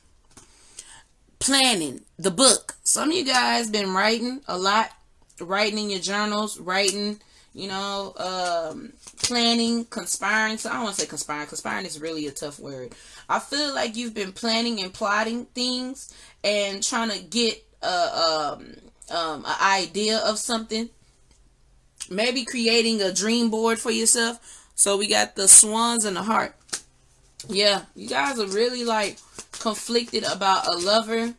Planning. The book. Some of you guys been writing a lot. Writing in your journals. Writing planning, conspiring. So I don't want to say conspiring. Conspiring is really a tough word. I feel like you've been planning and plotting things and trying to get an idea of something. Maybe creating a dream board for yourself. So we got the swans and the heart. Yeah, you guys are really like conflicted about a lover.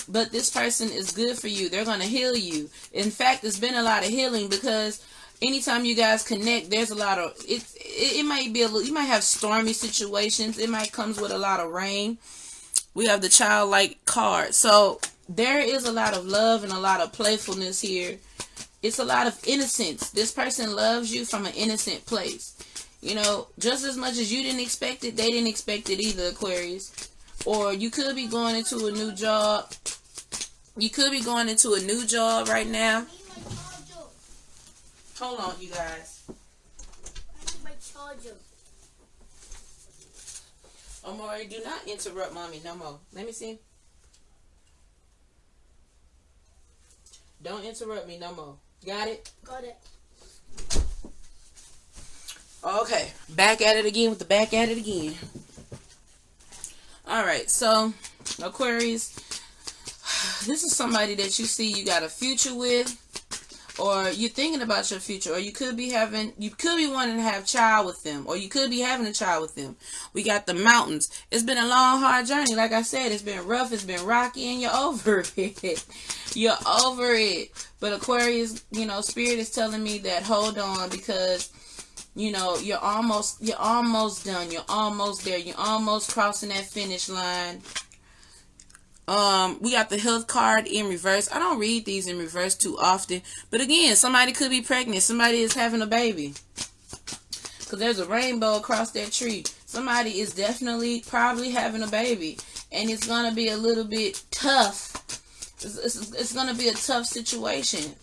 But this person is good for you. They're going to heal you. In fact, there's been a lot of healing because anytime you guys connect, there's a lot of it might be a little, you might have stormy situations. It might comes with a lot of rain. We have the childlike card. So there is a lot of love and a lot of playfulness here. It's a lot of innocence. This person loves you from an innocent place. Just as much as you didn't expect it, they didn't expect it either, Aquarius. Or you could be going into a new job. You could be going into a new job right now. Hold on, you guys. I need my charger. Omari, do not interrupt mommy no more. Let me see. Don't interrupt me no more. Got it? Got it. Okay. Back at it again with the back at it again. Alright, so Aquarius, this is somebody that you see you got a future with, or you're thinking about your future, or you could be wanting to have a child with them, or you could be having a child with them. We got the mountains. It's been a long, hard journey. Like I said, it's been rough, it's been rocky, and you're over it. You're over it. But Aquarius, Spirit is telling me that hold on, because you're almost done. You're almost there. You're almost crossing that finish line. We got the health card in reverse. I don't read these in reverse too often. But again, somebody could be pregnant. Somebody is having a baby. Because there's a rainbow across that tree. Somebody is definitely probably having a baby. And it's going to be a little bit tough. It's going to be a tough situation.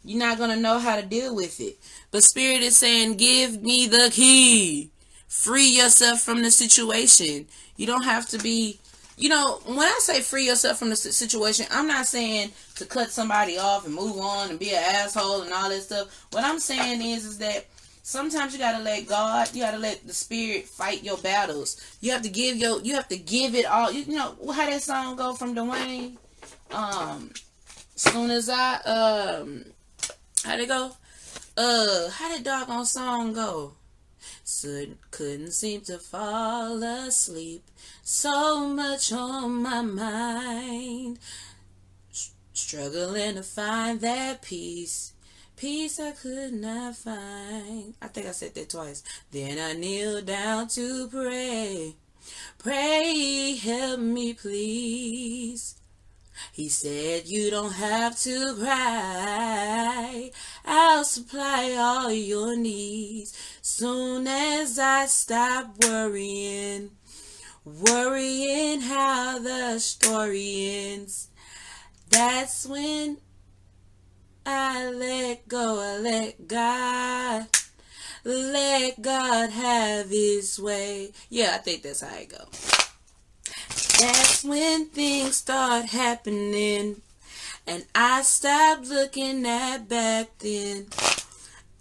You're not going to know how to deal with it. But Spirit is saying, give me the key. Free yourself from the situation. You don't have to be, when I say free yourself from the situation, I'm not saying to cut somebody off and move on and be an asshole and all that stuff. What I'm saying is that sometimes you got to let God, you got to let the Spirit fight your battles. You have to give it all. You know how that song go from Dwayne? Soon as how'd it go? How did doggone song go? Couldn't seem to fall asleep. So much on my mind. Struggling to find that peace. Peace I could not find. I think I said that twice. Then I kneeled down to pray. Pray, help me please. He said, you don't have to cry. I'll supply all your needs. Soon as I stop worrying how the story ends. That's when I let go, I let God have his way. Yeah, I think that's how it goes. That's when things start happening, and I stopped looking at back then.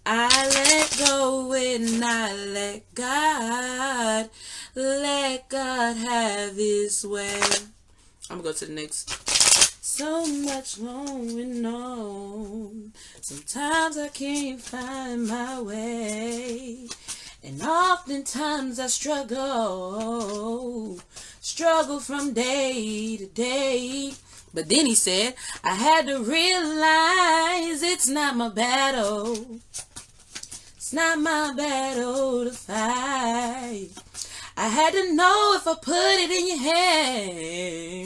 I let go and I let God have his way. I'm gonna go to the next. So much going on, sometimes I can't find my way, and oftentimes I struggle from day to day. But then he said, I had to realize it's not my battle. It's not my battle to fight. I had to know if I put it in your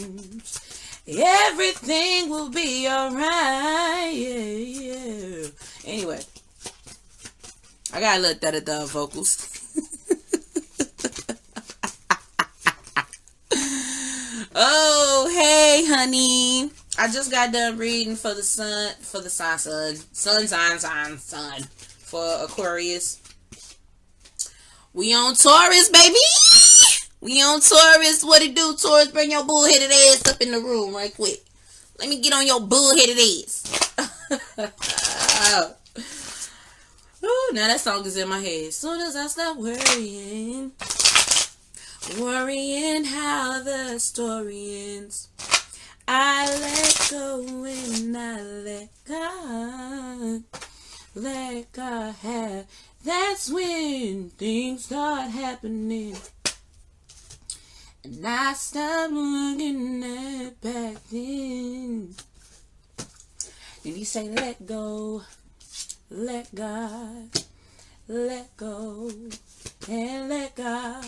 hands, everything will be alright. Yeah. Anyway, I gotta let that at the vocals. Oh, hey, honey. I just got done reading for the sun, for Aquarius. We on Taurus, baby. We on Taurus. What it do, Taurus? Bring your bull-headed ass up in the room right quick. Let me get on your bull-headed ass. Ooh, now that song is in my head. Soon as I stop worrying how the story ends, I let go and I let God have. That's when things start happening. And I stopped looking at back then. And he say, let go, let God, let go, and let God,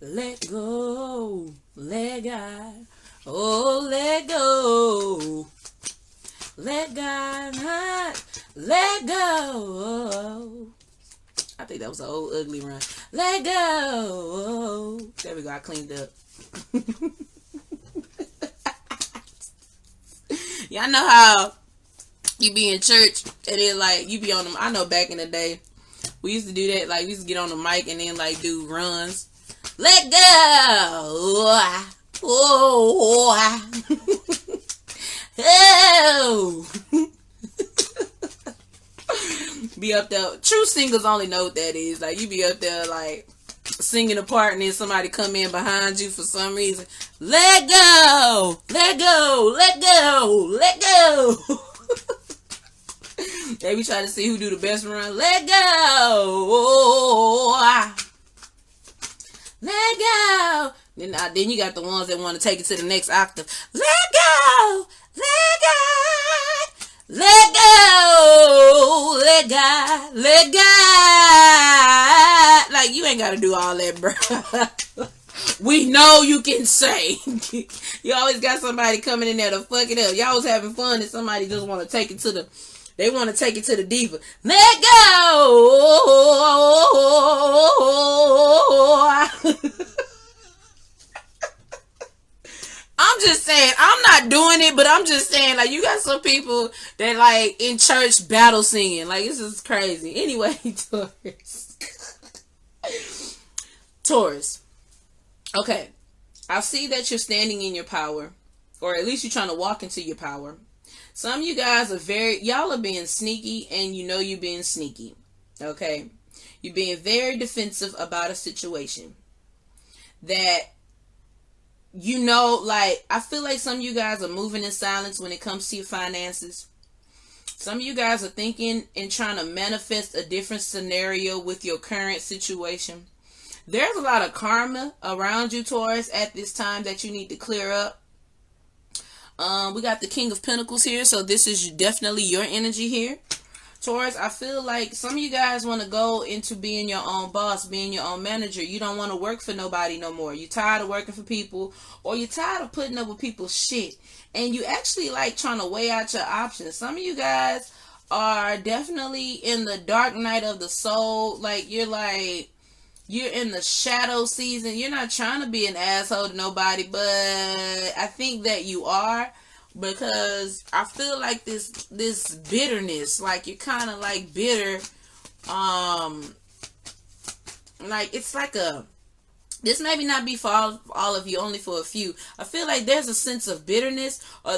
let go, let God, oh, let go, let God, let go. I think that was an old ugly run. Let go. There we go. I cleaned up. Y'all know how you be in church and then like you be on them. I know back in the day we used to do that. Like we used to get on the mic and then like do runs. Let go. Oh. Oh. Be up there. True singers only know what that is. Like you be up there like singing a part and then somebody come in behind you for some reason. Let go. Let go. Let go. Let go. They be trying to see who do the best run. Let go. Let go. Then you got the ones that want to take it to the next octave. Let go. Let go. Let go. Let God. Let God. Like you ain't got to do all that, bro. We know you can say. You always got somebody coming in there to fuck it up. Y'all was having fun and somebody just want to take it to the. They want to take it to the diva. Let go. I'm just saying, I'm not doing it, but I'm just saying, like, you got some people that, like, in church battle singing. Like, this is crazy. Anyway, Taurus. Taurus. Okay. I see that you're standing in your power, or at least you're trying to walk into your power. Some of you guys are y'all are being sneaky, and you know you're being sneaky. Okay? You're being very defensive about a situation that, you know, like, I feel like some of you guys are moving in silence when it comes to your finances. Some of you guys are thinking and trying to manifest a different scenario with your current situation. There's a lot of karma around you, Taurus, at this time that you need to clear up. We got the King of Pentacles here, so this is definitely your energy here. Taurus, I feel like some of you guys want to go into being your own boss, being your own manager. You don't want to work for nobody no more. You're tired of working for people, or you're tired of putting up with people's shit. And you actually like trying to weigh out your options. Some of you guys are definitely in the dark night of the soul. Like you're in the shadow season. You're not trying to be an asshole to nobody, but I think that you are. Because I feel like this bitterness, like you're kind of like bitter, like it's like this maybe not be for all of you, only for a few. I feel like there's a sense of bitterness, or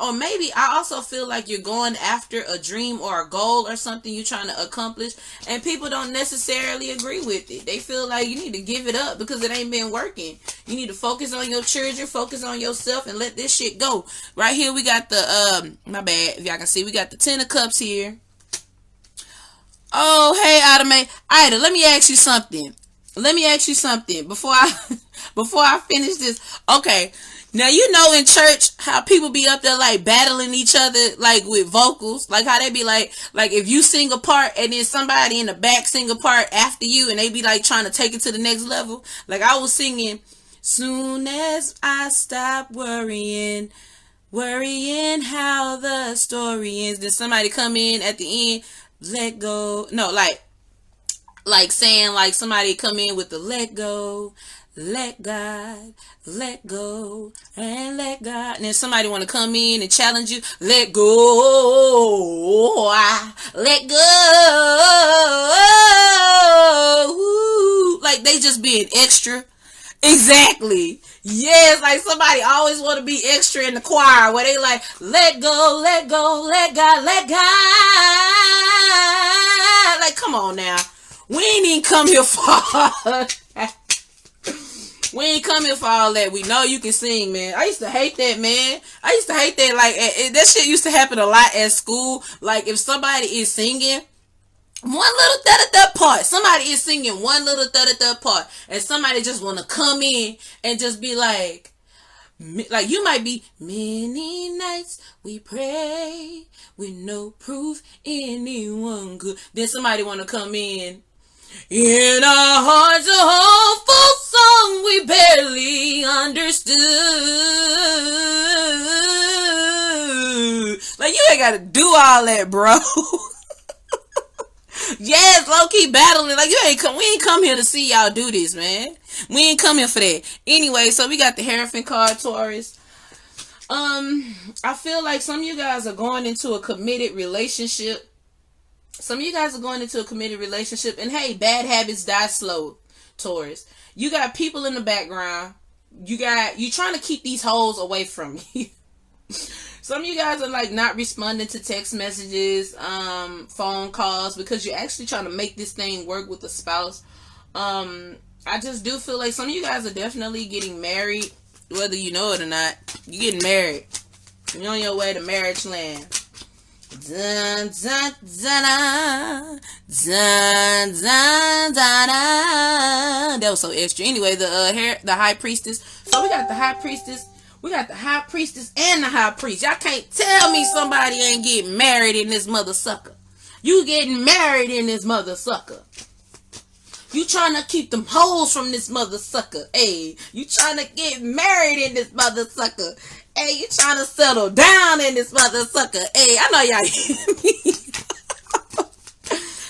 or maybe I also feel like you're going after a dream or a goal or something you're trying to accomplish, and people don't necessarily agree with it. They feel like you need to give it up because it ain't been working. You need to focus on your children, focus on yourself, and let this shit go. Right here we got the my bad, if y'all can see, we got the Ten of Cups here. Oh, hey, Ida, let me ask you something. Before I finish this. Okay, now you know in church how people be up there like battling each other like with vocals, like how they be like if you sing a part and then somebody in the back sing a part after you, and they be like trying to take it to the next level. Like I was singing, soon as I stop worrying how the story ends, then somebody come in at the end, let go. No, like saying like somebody come in with the let go, let God, let go, and let God. And then somebody want to come in and challenge you, let go, let go. Like they just being extra. Exactly. Yes, like somebody always want to be extra in the choir where they like, let go, let go, let God, let God. Like, come on now. We ain't even come here for all We ain't come here for all that. We know you can sing, man. I used to hate that, man. I used to hate that. Like, that shit used to happen a lot at school. Like, if somebody is singing one little da-da-da part, somebody is singing one little da-da-da part, and somebody just want to come in and just be like you might be, many nights we pray with no proof anyone good. Then somebody want to come in our hearts a hopeful song we barely understood. Like, you ain't gotta do all that, bro. Yes, low-key battling. Like, we ain't come here to see y'all do this, man. We ain't come here for that. Anyway, so we got the Hierophant card, Taurus. I feel like some of you guys are going into a committed relationship. And hey, bad habits die slow, Taurus. You got people in the background. You trying to keep these hoes away from you. Some of you guys are like not responding to text messages, phone calls, because you're actually trying to make this thing work with a spouse. I just do feel like some of you guys are definitely getting married, whether you know it or not. You're getting married. You're on your way to marriage land. Dun, dun, dun, dun, dun, dun, dun. That was so extra. Anyway, the high priestess. So we got the high priestess. We got the high priestess and the high priest. Y'all can't tell me somebody ain't getting married in this mother sucker. You getting married in this mother sucker. You trying to keep them hoes from this mother sucker. Hey, you trying to get married in this mother sucker. Hey, you trying to settle down in this mother sucker. Hey, I know y'all hear me.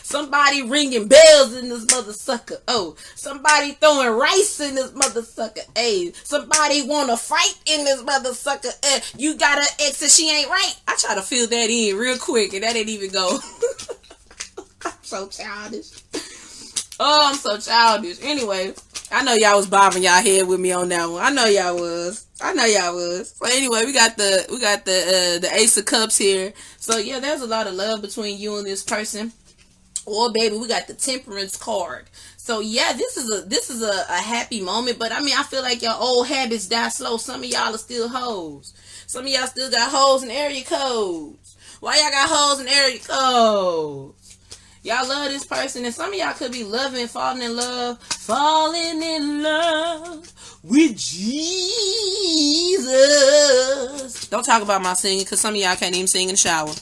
Somebody ringing bells in this mother sucker. Oh, somebody throwing rice in this mother sucker. Hey, somebody want to fight in this mother sucker. You got an ex and she ain't right. I try to fill that in real quick and that didn't even go. I'm so childish. Oh, I'm so childish. Anyway, I know y'all was bobbing y'all head with me on that one. I know y'all was. So anyway, we got the Ace of Cups here. So yeah, there's a lot of love between you and this person. Or baby, we got the Temperance card. So yeah, this is a happy moment. But I mean, I feel like your old habits die slow. Some of y'all are still hoes. Some of y'all still got hoes and area codes. Why y'all got hoes and area codes? Y'all love this person, and some of y'all could be falling in love with Jesus. Don't talk about my singing, because some of y'all can't even sing in the shower.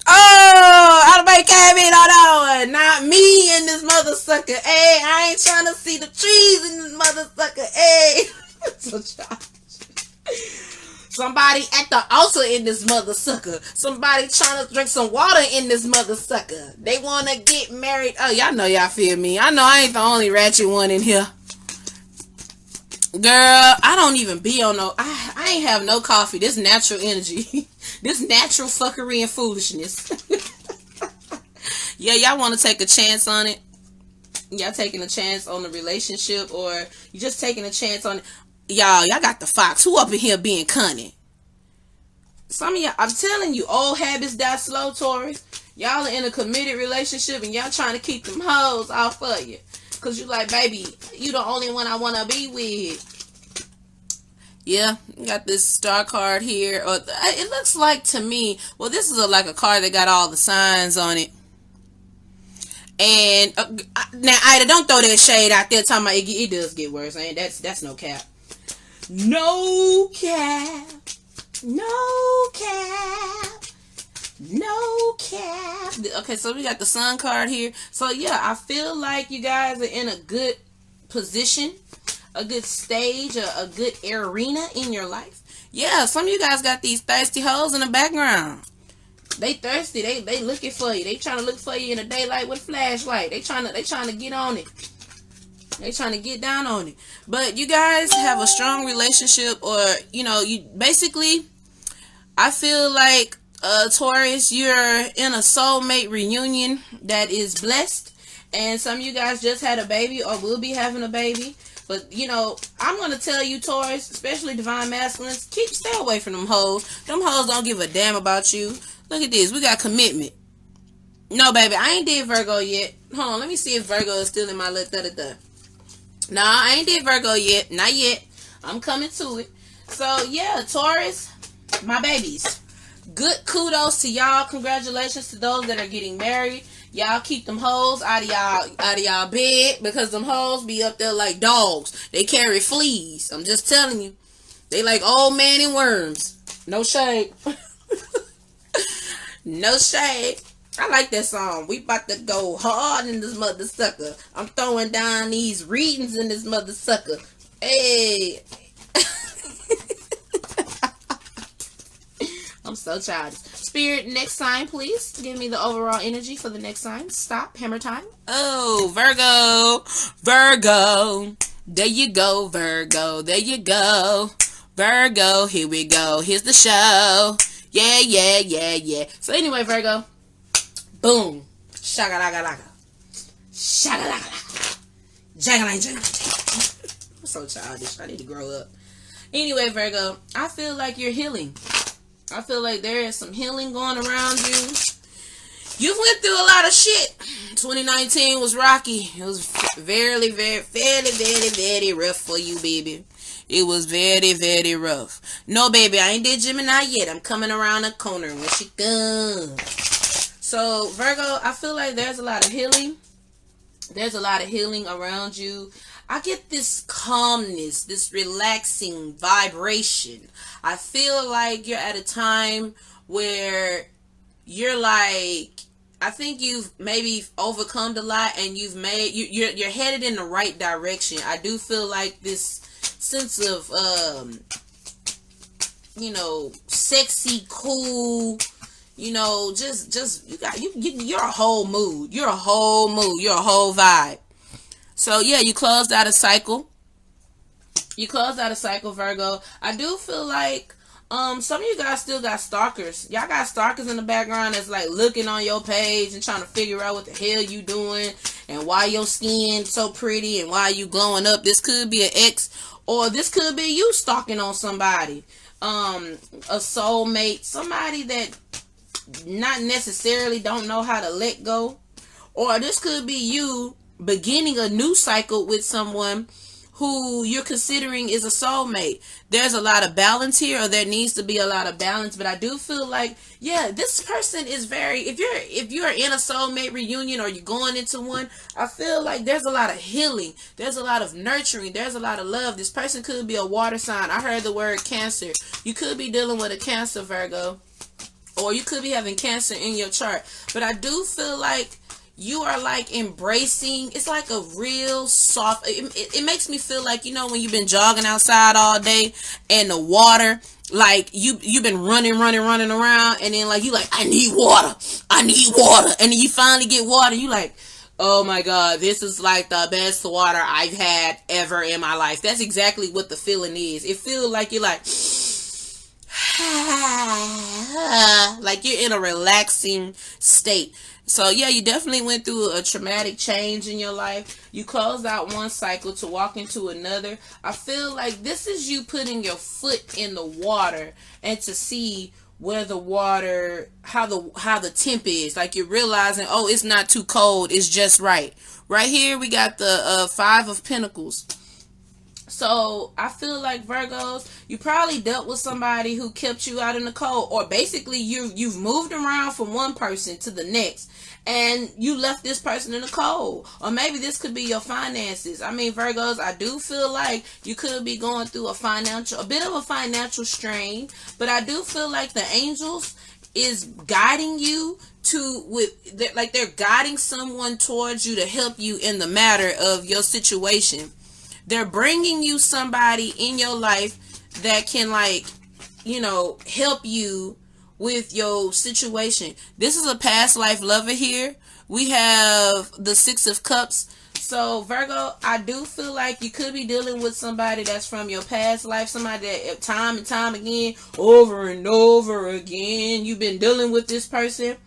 Oh, everybody came in on that one. Not me in this mother sucker. Hey, I ain't trying to see the trees in this mother sucker. Hey. So childish. Somebody at the altar in this mother sucker. Somebody trying to drink some water in this mother sucker. They want to get married. Oh, y'all know y'all feel me. I know I ain't the only ratchet one in here. Girl, I don't even be on no... I ain't have no coffee. This natural energy. This natural fuckery and foolishness. Yeah, y'all want to take a chance on it? Y'all taking a chance on the relationship, or you just taking a chance on it? Y'all got the fox. Who up in here being cunning? Some of y'all, I'm telling you, old habits die slow, Taurus. Y'all are in a committed relationship and y'all trying to keep them hoes off of you. Because you like, baby, you the only one I want to be with. Yeah, you got this star card here. It looks like to me, well, this is like a card that got all the signs on it. And now, Ida, don't throw that shade out there talking about it does get worse. That's no cap. No cap. No cap. No cap. Okay, so we got the sun card here. So yeah, I feel like you guys are in a good position, a good stage, a good arena in your life. Yeah, some of you guys got these thirsty hoes in the background. They thirsty. They looking for you. They trying to look for you in the daylight with a flashlight. They trying to get on it. They trying to get down on it. But you guys have a strong relationship, or you basically, I feel like Taurus, you're in a soulmate reunion that is blessed, and some of you guys just had a baby or will be having a baby. But I'm gonna tell you, Taurus, especially divine masculines, stay away from them hoes. Them hoes don't give a damn about you. Look at this. We got commitment. No, baby, I ain't did Virgo yet. Hold on, let me see if Virgo is still in my little da-da-da. Nah, I ain't did Virgo yet. Not yet. I'm coming to it. So, yeah, Taurus, my babies. Good kudos to y'all. Congratulations to those that are getting married. Y'all keep them hoes out of y'all bed, because them hoes be up there like dogs. They carry fleas. I'm just telling you. They like old man and worms. No shade. No shade. I like that song. We about to go hard in this mother sucker. I'm throwing down these readings in this mother sucker. Hey. I'm so childish. Spirit, next sign, please. Give me the overall energy for the next sign. Stop. Hammer time. Oh, Virgo. Virgo. There you go, Virgo. There you go. Virgo, here we go. Here's the show. Yeah, yeah, yeah, yeah. So anyway, Virgo. Boom. Shagalaka. Shagalaka. Jagalang. I'm so childish. I need to grow up. Anyway, Virgo, I feel like you're healing. I feel like there is some healing going around you. You went through a lot of shit. 2019 was rocky. It was very, very, very, very, very rough for you, baby. It was very, very rough. No, baby, I ain't did Gemini yet. I'm coming around the corner when she comes. So, Virgo, I feel like there's a lot of healing. There's a lot of healing around you. I get this calmness, this relaxing vibration. I feel like you're at a time where you're like, I think you've maybe overcome a lot, and you're headed in the right direction. I do feel like this sense of sexy, cool, just you're a whole mood. You're a whole mood. You're a whole vibe. So yeah, you closed out a cycle. You closed out a cycle, Virgo. I do feel like some of you guys still got stalkers. Y'all got stalkers in the background that's like looking on your page and trying to figure out what the hell you doing and why your skin so pretty and why you glowing up. This could be an ex, or this could be you stalking on somebody. A soulmate, somebody that not necessarily don't know how to let go. Or this could be you beginning a new cycle with someone who you're considering is a soulmate. There's a lot of balance here, or there needs to be a lot of balance. But I do feel like, yeah, this person is very, if you're in a soulmate reunion or you're going into one, I feel like there's a lot of healing. There's a lot of nurturing. There's a lot of love. This person could be a water sign. I heard the word Cancer. You could be dealing with a Cancer, Virgo. Or you could be having Cancer in your chart. But I do feel like you are like embracing, it's like a real soft, it makes me feel like, when you've been jogging outside all day and the water, like you've been running around, and then like you like, I need water, and then you finally get water, you like, oh my God, this is like the best water I've had ever in my life. That's exactly what the feeling is. It feels like you're like, like you're in a relaxing state. So yeah, you definitely went through a traumatic change in your life. You closed out one cycle to walk into another. I feel like this is you putting your foot in the water and to see where the water, how the temp is. Like you're realizing, oh, it's not too cold, it's just right. Right here we got the 5 of Pentacles. So I feel like, Virgos, you probably dealt with somebody who kept you out in the cold, or basically you've moved around from one person to the next and you left this person in the cold. Or maybe this could be your finances. I mean, Virgos, I do feel like you could be going through a bit of a financial strain, but I do feel like the angels is guiding you they're guiding someone towards you to help you in the matter of your situation. They're bringing you somebody in your life that can help you with your situation. This is a past life lover here. We have the 6 of Cups. So Virgo, I do feel like you could be dealing with somebody that's from your past life. Somebody that time and time again, over and over again, you've been dealing with this person.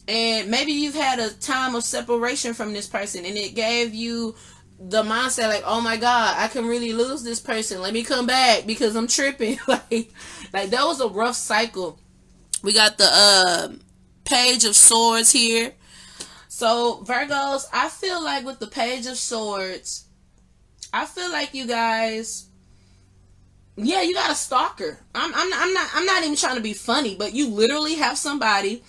And maybe you've had a time of separation from this person, and it gave you the mindset like, oh my God, I can really lose this person. Let me come back because I'm tripping. like that was a rough cycle. We got the Page of Swords here. So Virgos, I feel like with the Page of Swords, I feel like you guys, yeah, you got a stalker. I'm not even trying to be funny, but you literally have somebody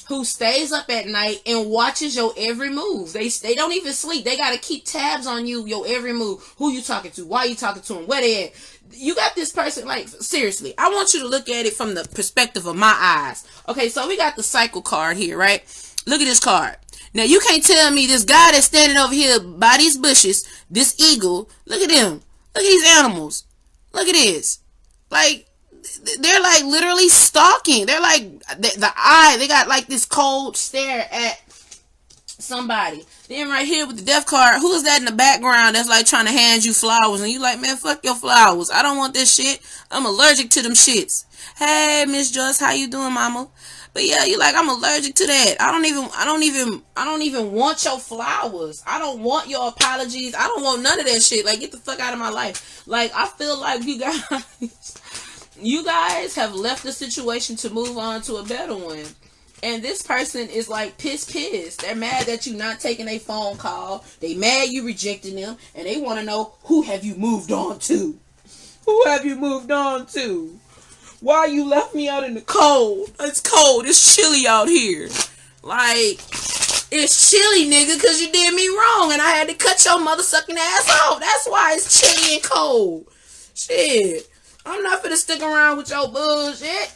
who stays up at night and watches your every move. They don't even sleep. They gotta keep tabs on you, your every move. Who you talking to? Why you talking to them? Where they at? You got this person, like, seriously. I want you to look at it from the perspective of my eyes. Okay, so we got the cycle card here, right? Look at this card. Now, you can't tell me this guy that's standing over here by these bushes, this eagle, look at him. Look at these animals. Look at this. Like, they're like literally stalking. They're like, the eye, they got like this cold stare at somebody. Then right here with the death card, who is that in the background that's like trying to hand you flowers? And you like, man, fuck your flowers. I don't want this shit. I'm allergic to them shits. Hey, Miss Joyce, how you doing, mama? But yeah, you like, I'm allergic to that. I don't even want your flowers. I don't want your apologies. I don't want none of that shit. Like, get the fuck out of my life. Like, I feel like you guys have left the situation to move on to a better one. And this person is like pissed. They're mad that you not taking a phone call. They mad you rejecting them. And they want to know, who have you moved on to? Who have you moved on to? Why you left me out in the cold? It's cold. It's chilly out here. Like, it's chilly, nigga, because you did me wrong. And I had to cut your mother-sucking ass off. That's why it's chilly and cold. Shit. I'm not finna stick around with your bullshit.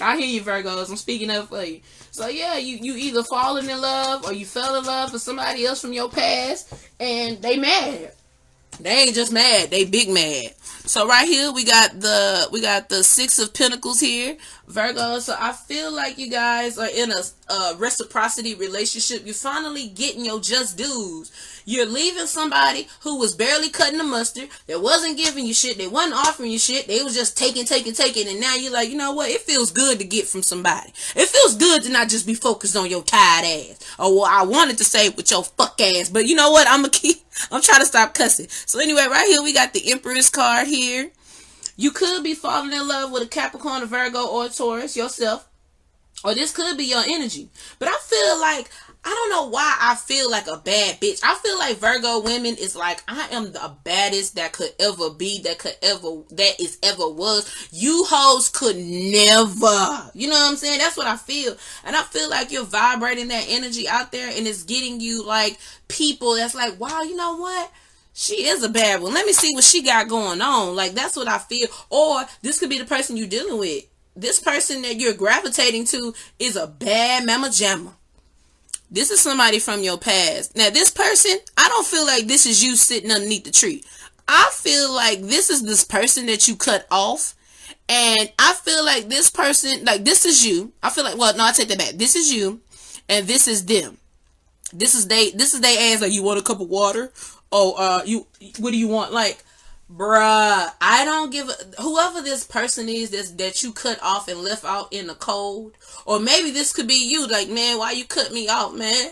I hear you, Virgos. I'm speaking up for you. So yeah, you either falling in love or you fell in love with somebody else from your past, and they mad. They ain't just mad, they big mad. So right here we got the Six of Pentacles here, Virgo. So I feel like you guys are in a reciprocity relationship. You're finally getting your just dues. You're leaving somebody who was barely cutting the mustard, that wasn't giving you shit, they wasn't offering you shit, they was just taking, and now you're like, you know what, it feels good to get from somebody. It feels good to not just be focused on your tired ass. Or well, I wanted to say with your fuck ass, but you know what, I'm trying to stop cussing. So anyway, right here we got the Empress card here. You could be falling in love with a Capricorn, a Virgo, or a Taurus yourself. Or this could be your energy. But I feel like, I don't know why I feel like a bad bitch. I feel like Virgo women is like, I am the baddest that could ever be, that is ever was. You hoes could never. You know what I'm saying? That's what I feel. And I feel like you're vibrating that energy out there, and it's getting you like people that's like, wow, you know what? She is a bad one. Let me see what she got going on. Like, that's what I feel. Or this could be the person you're dealing with. This person that you're gravitating to is a bad mama jamma. This is somebody from your past. Now, this person, I don't feel like this is you sitting underneath the tree. I feel like this is this person that you cut off. And I feel like this person, like, this is you. I feel like, well, no, I take that back. This is you, and this is them. This is they ass, like, you want a cup of water? Oh, what do you want? Like, bruh, I don't give a, whoever this person is that you cut off and left out in the cold, or maybe this could be you, like, man, why you cut me off, man?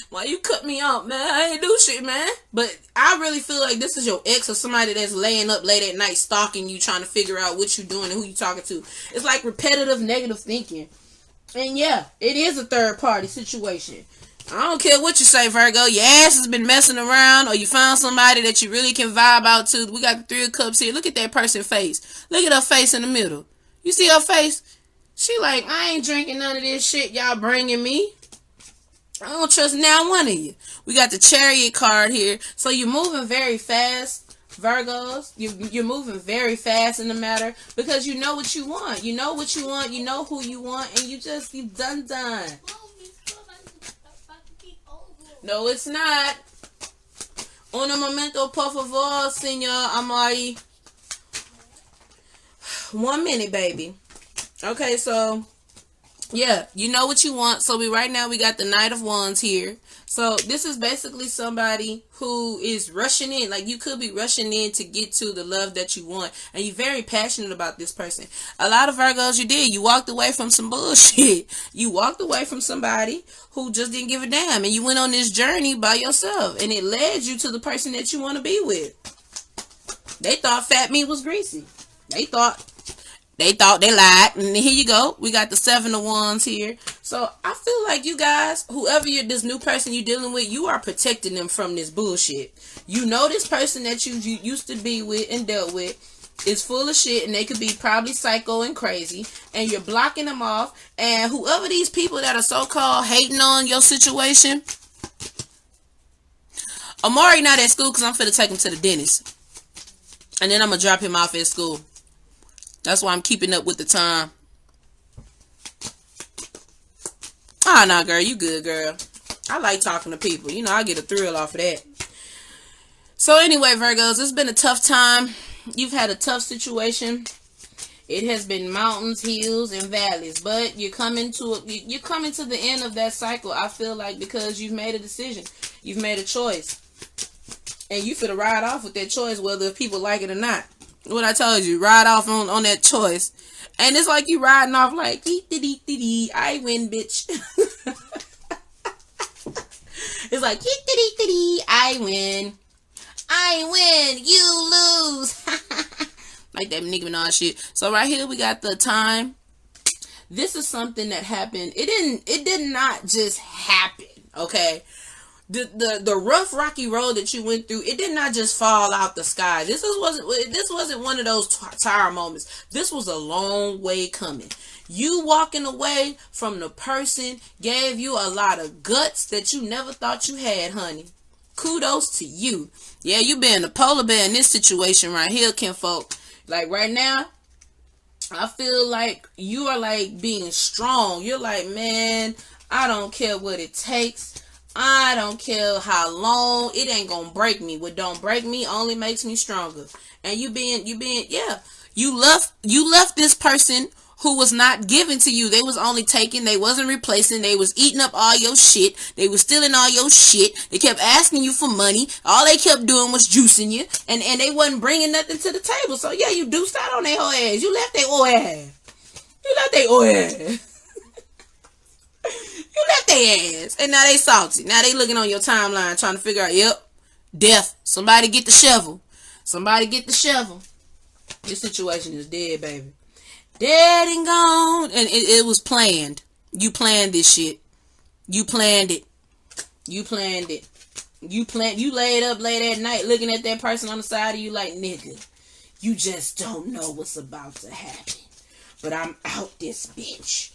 Why you cut me off, man? I ain't do shit, man. But I really feel like this is your ex or somebody that's laying up late at night stalking you, trying to figure out what you doing and who you talking to. It's like repetitive negative thinking. And yeah, it is a third party situation. I don't care what you say, Virgo. Your ass has been messing around, or you found somebody that you really can vibe out to. We got the Three of Cups here. Look at that person's face. Look at her face in the middle. You see her face? She like, I ain't drinking none of this shit y'all bringing me. I don't trust now one of you. We got the Chariot card here. So you're moving very fast, Virgos. You're moving very fast in the matter because you know what you want. You know what you want. You know who you want, and you done. No, it's not. Un momento, por favor, Senor Amari. 1 minute, baby. Okay, so, yeah, you know what you want. So right now we got the Knight of Wands here. So this is basically somebody who is rushing in. Like, you could be rushing in to get to the love that you want. And you're very passionate about this person. A lot of Virgos, you did. You walked away from some bullshit. You walked away from somebody who just didn't give a damn. And you went on this journey by yourself. And it led you to the person that you want to be with. They thought fat meat was greasy. They thought They thought they lied. And here you go. We got the 7 of Wands here. So I feel like you guys, whoever this new person you're dealing with, you are protecting them from this bullshit. You know this person that you used to be with and dealt with is full of shit, and they could be probably psycho and crazy, and you're blocking them off. And whoever these people that are so-called hating on your situation, Amari not at school because I'm finna take him to the dentist, and then I'm gonna drop him off at school. That's why I'm keeping up with the time. Ah, nah, girl, you good, girl. I like talking to people. You know, I get a thrill off of that. So anyway, Virgos, it's been a tough time. You've had a tough situation. It has been mountains, hills, and valleys, but you're coming to the end of that cycle. I feel like, because you've made a decision, you've made a choice, and you finna ride off with that choice, whether people like it or not. What I told you, ride off on that choice, and it's like you riding off like I win, bitch. It's like I win. I win, you lose. Like that Nicki Minaj shit. So right here we got the time. This is something that happened. It did not just happen, okay? The rough rocky road that you went through, it did not just fall out the sky. This wasn't one of those tire moments. This was a long way coming. You walking away from the person gave you a lot of guts that you never thought you had, honey. Kudos to you. Yeah, you being the polar bear in this situation right here, kinfolk. Like right now, I feel like you are like being strong. You're like, man, I don't care what it takes. I don't care how long. It ain't gonna break me. What don't break me only makes me stronger. And you left this person who was not given to you. They was only taking, they wasn't replacing, they was eating up all your shit, they was stealing all your shit, they kept asking you for money, all they kept doing was juicing you, and they wasn't bringing nothing to the table. So yeah, you deuced out on their whole ass. You left their whole ass. You left their whole ass. You left their ass. And now they salty. Now they looking on your timeline trying to figure out, yep, death. Somebody get the shovel. Somebody get the shovel. This situation is dead, baby. Dead and gone. And it was planned. You planned this shit. You planned it. You planned it. You laid up late at night looking at that person on the side of you like, nigga, you just don't know what's about to happen. But I'm out this bitch.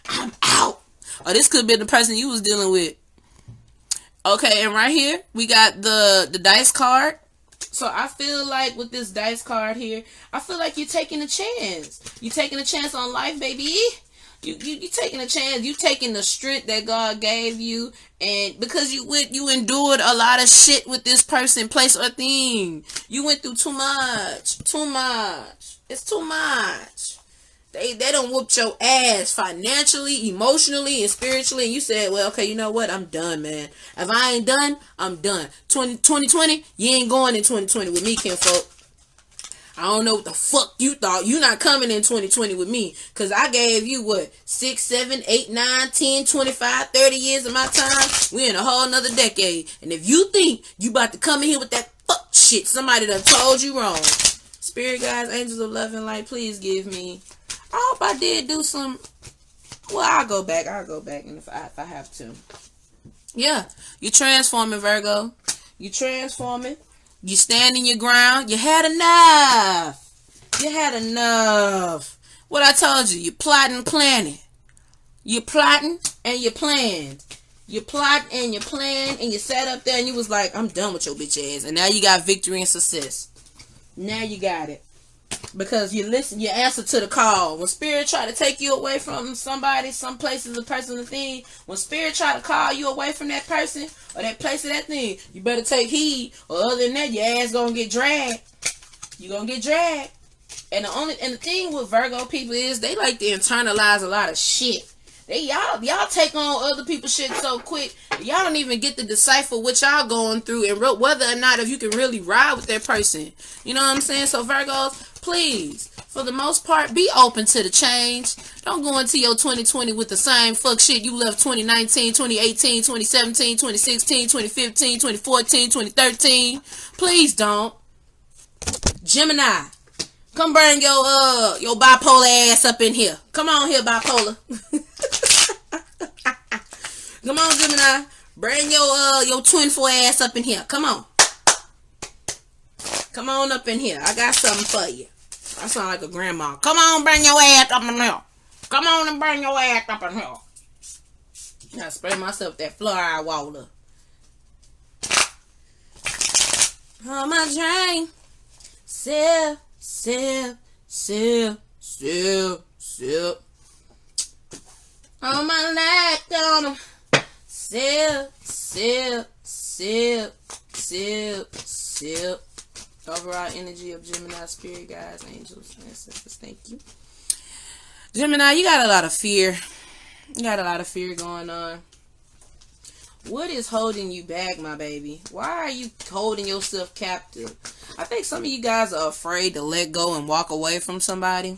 I'm out. Oh, this could be the person you was dealing with. Okay, and right here, we got the dice card. So I feel like with this dice card here, I feel like you're taking a chance. You're taking a chance on life, baby. You taking a chance. You taking the strength that God gave you, and because you endured a lot of shit with this person, place, or thing. You went through too much. Too much. It's too much. They done whooped your ass financially, emotionally, and spiritually. And you said, well, okay, you know what? I'm done, man. If I ain't done, I'm done. 2020, you ain't going in 2020 with me, kinfolk. I don't know what the fuck you thought. You not coming in 2020 with me. Because I gave you, what, 6, 7, 8, 9, 10, 25, 30 years of my time. We in a whole nother decade. And if you think you about to come in here with that fuck shit, somebody done told you wrong. Spirit guides, angels of love and light, please give me. I hope I did do some. Well, I'll go back, and if I have to. Yeah, you're transforming, Virgo. You're transforming. You standing your ground. You had enough. You had enough. What I told you, you're plotting and planning. You're plotting and you plan. You plot and you plan, and you sat up there and you was like, I'm done with your bitch ass. And now you got victory and success. Now you got it. Because you listen, you answer to the call. When spirit try to take you away from somebody, some places, a person, a thing, when spirit try to call you away from that person or that place or that thing, you better take heed, or other than that, your ass gonna get dragged. You gonna get dragged. And the thing with Virgo people is they like to internalize a lot of shit. Y'all take on other people's shit so quick, y'all don't even get to decipher what y'all going through and whether or not if you can really ride with that person. You know what I'm saying? So Virgos, please, for the most part, be open to the change. Don't go into your 2020 with the same fuck shit you left 2019, 2018, 2017, 2016, 2015, 2014, 2013. Please don't. Gemini, Come bring your bipolar ass up in here. Come on here, bipolar. Come on, Gemini. Bring your twin four ass up in here. Come on. Come on up in here. I got something for you. I sound like a grandma. Come on, bring your ass up in here. Come on and bring your ass up in here. I spray myself that fluoride water. On my drain. Sip, sip, sip, sip, sip. On my neck, on them. Sip, sip, sip, sip, sip. Overall energy of Gemini spirit, guys, angels, ancestors, thank you. Gemini, you got a lot of fear. You got a lot of fear going on. What is holding you back, my baby? Why are you holding yourself captive? I think some of you guys are afraid to let go and walk away from somebody.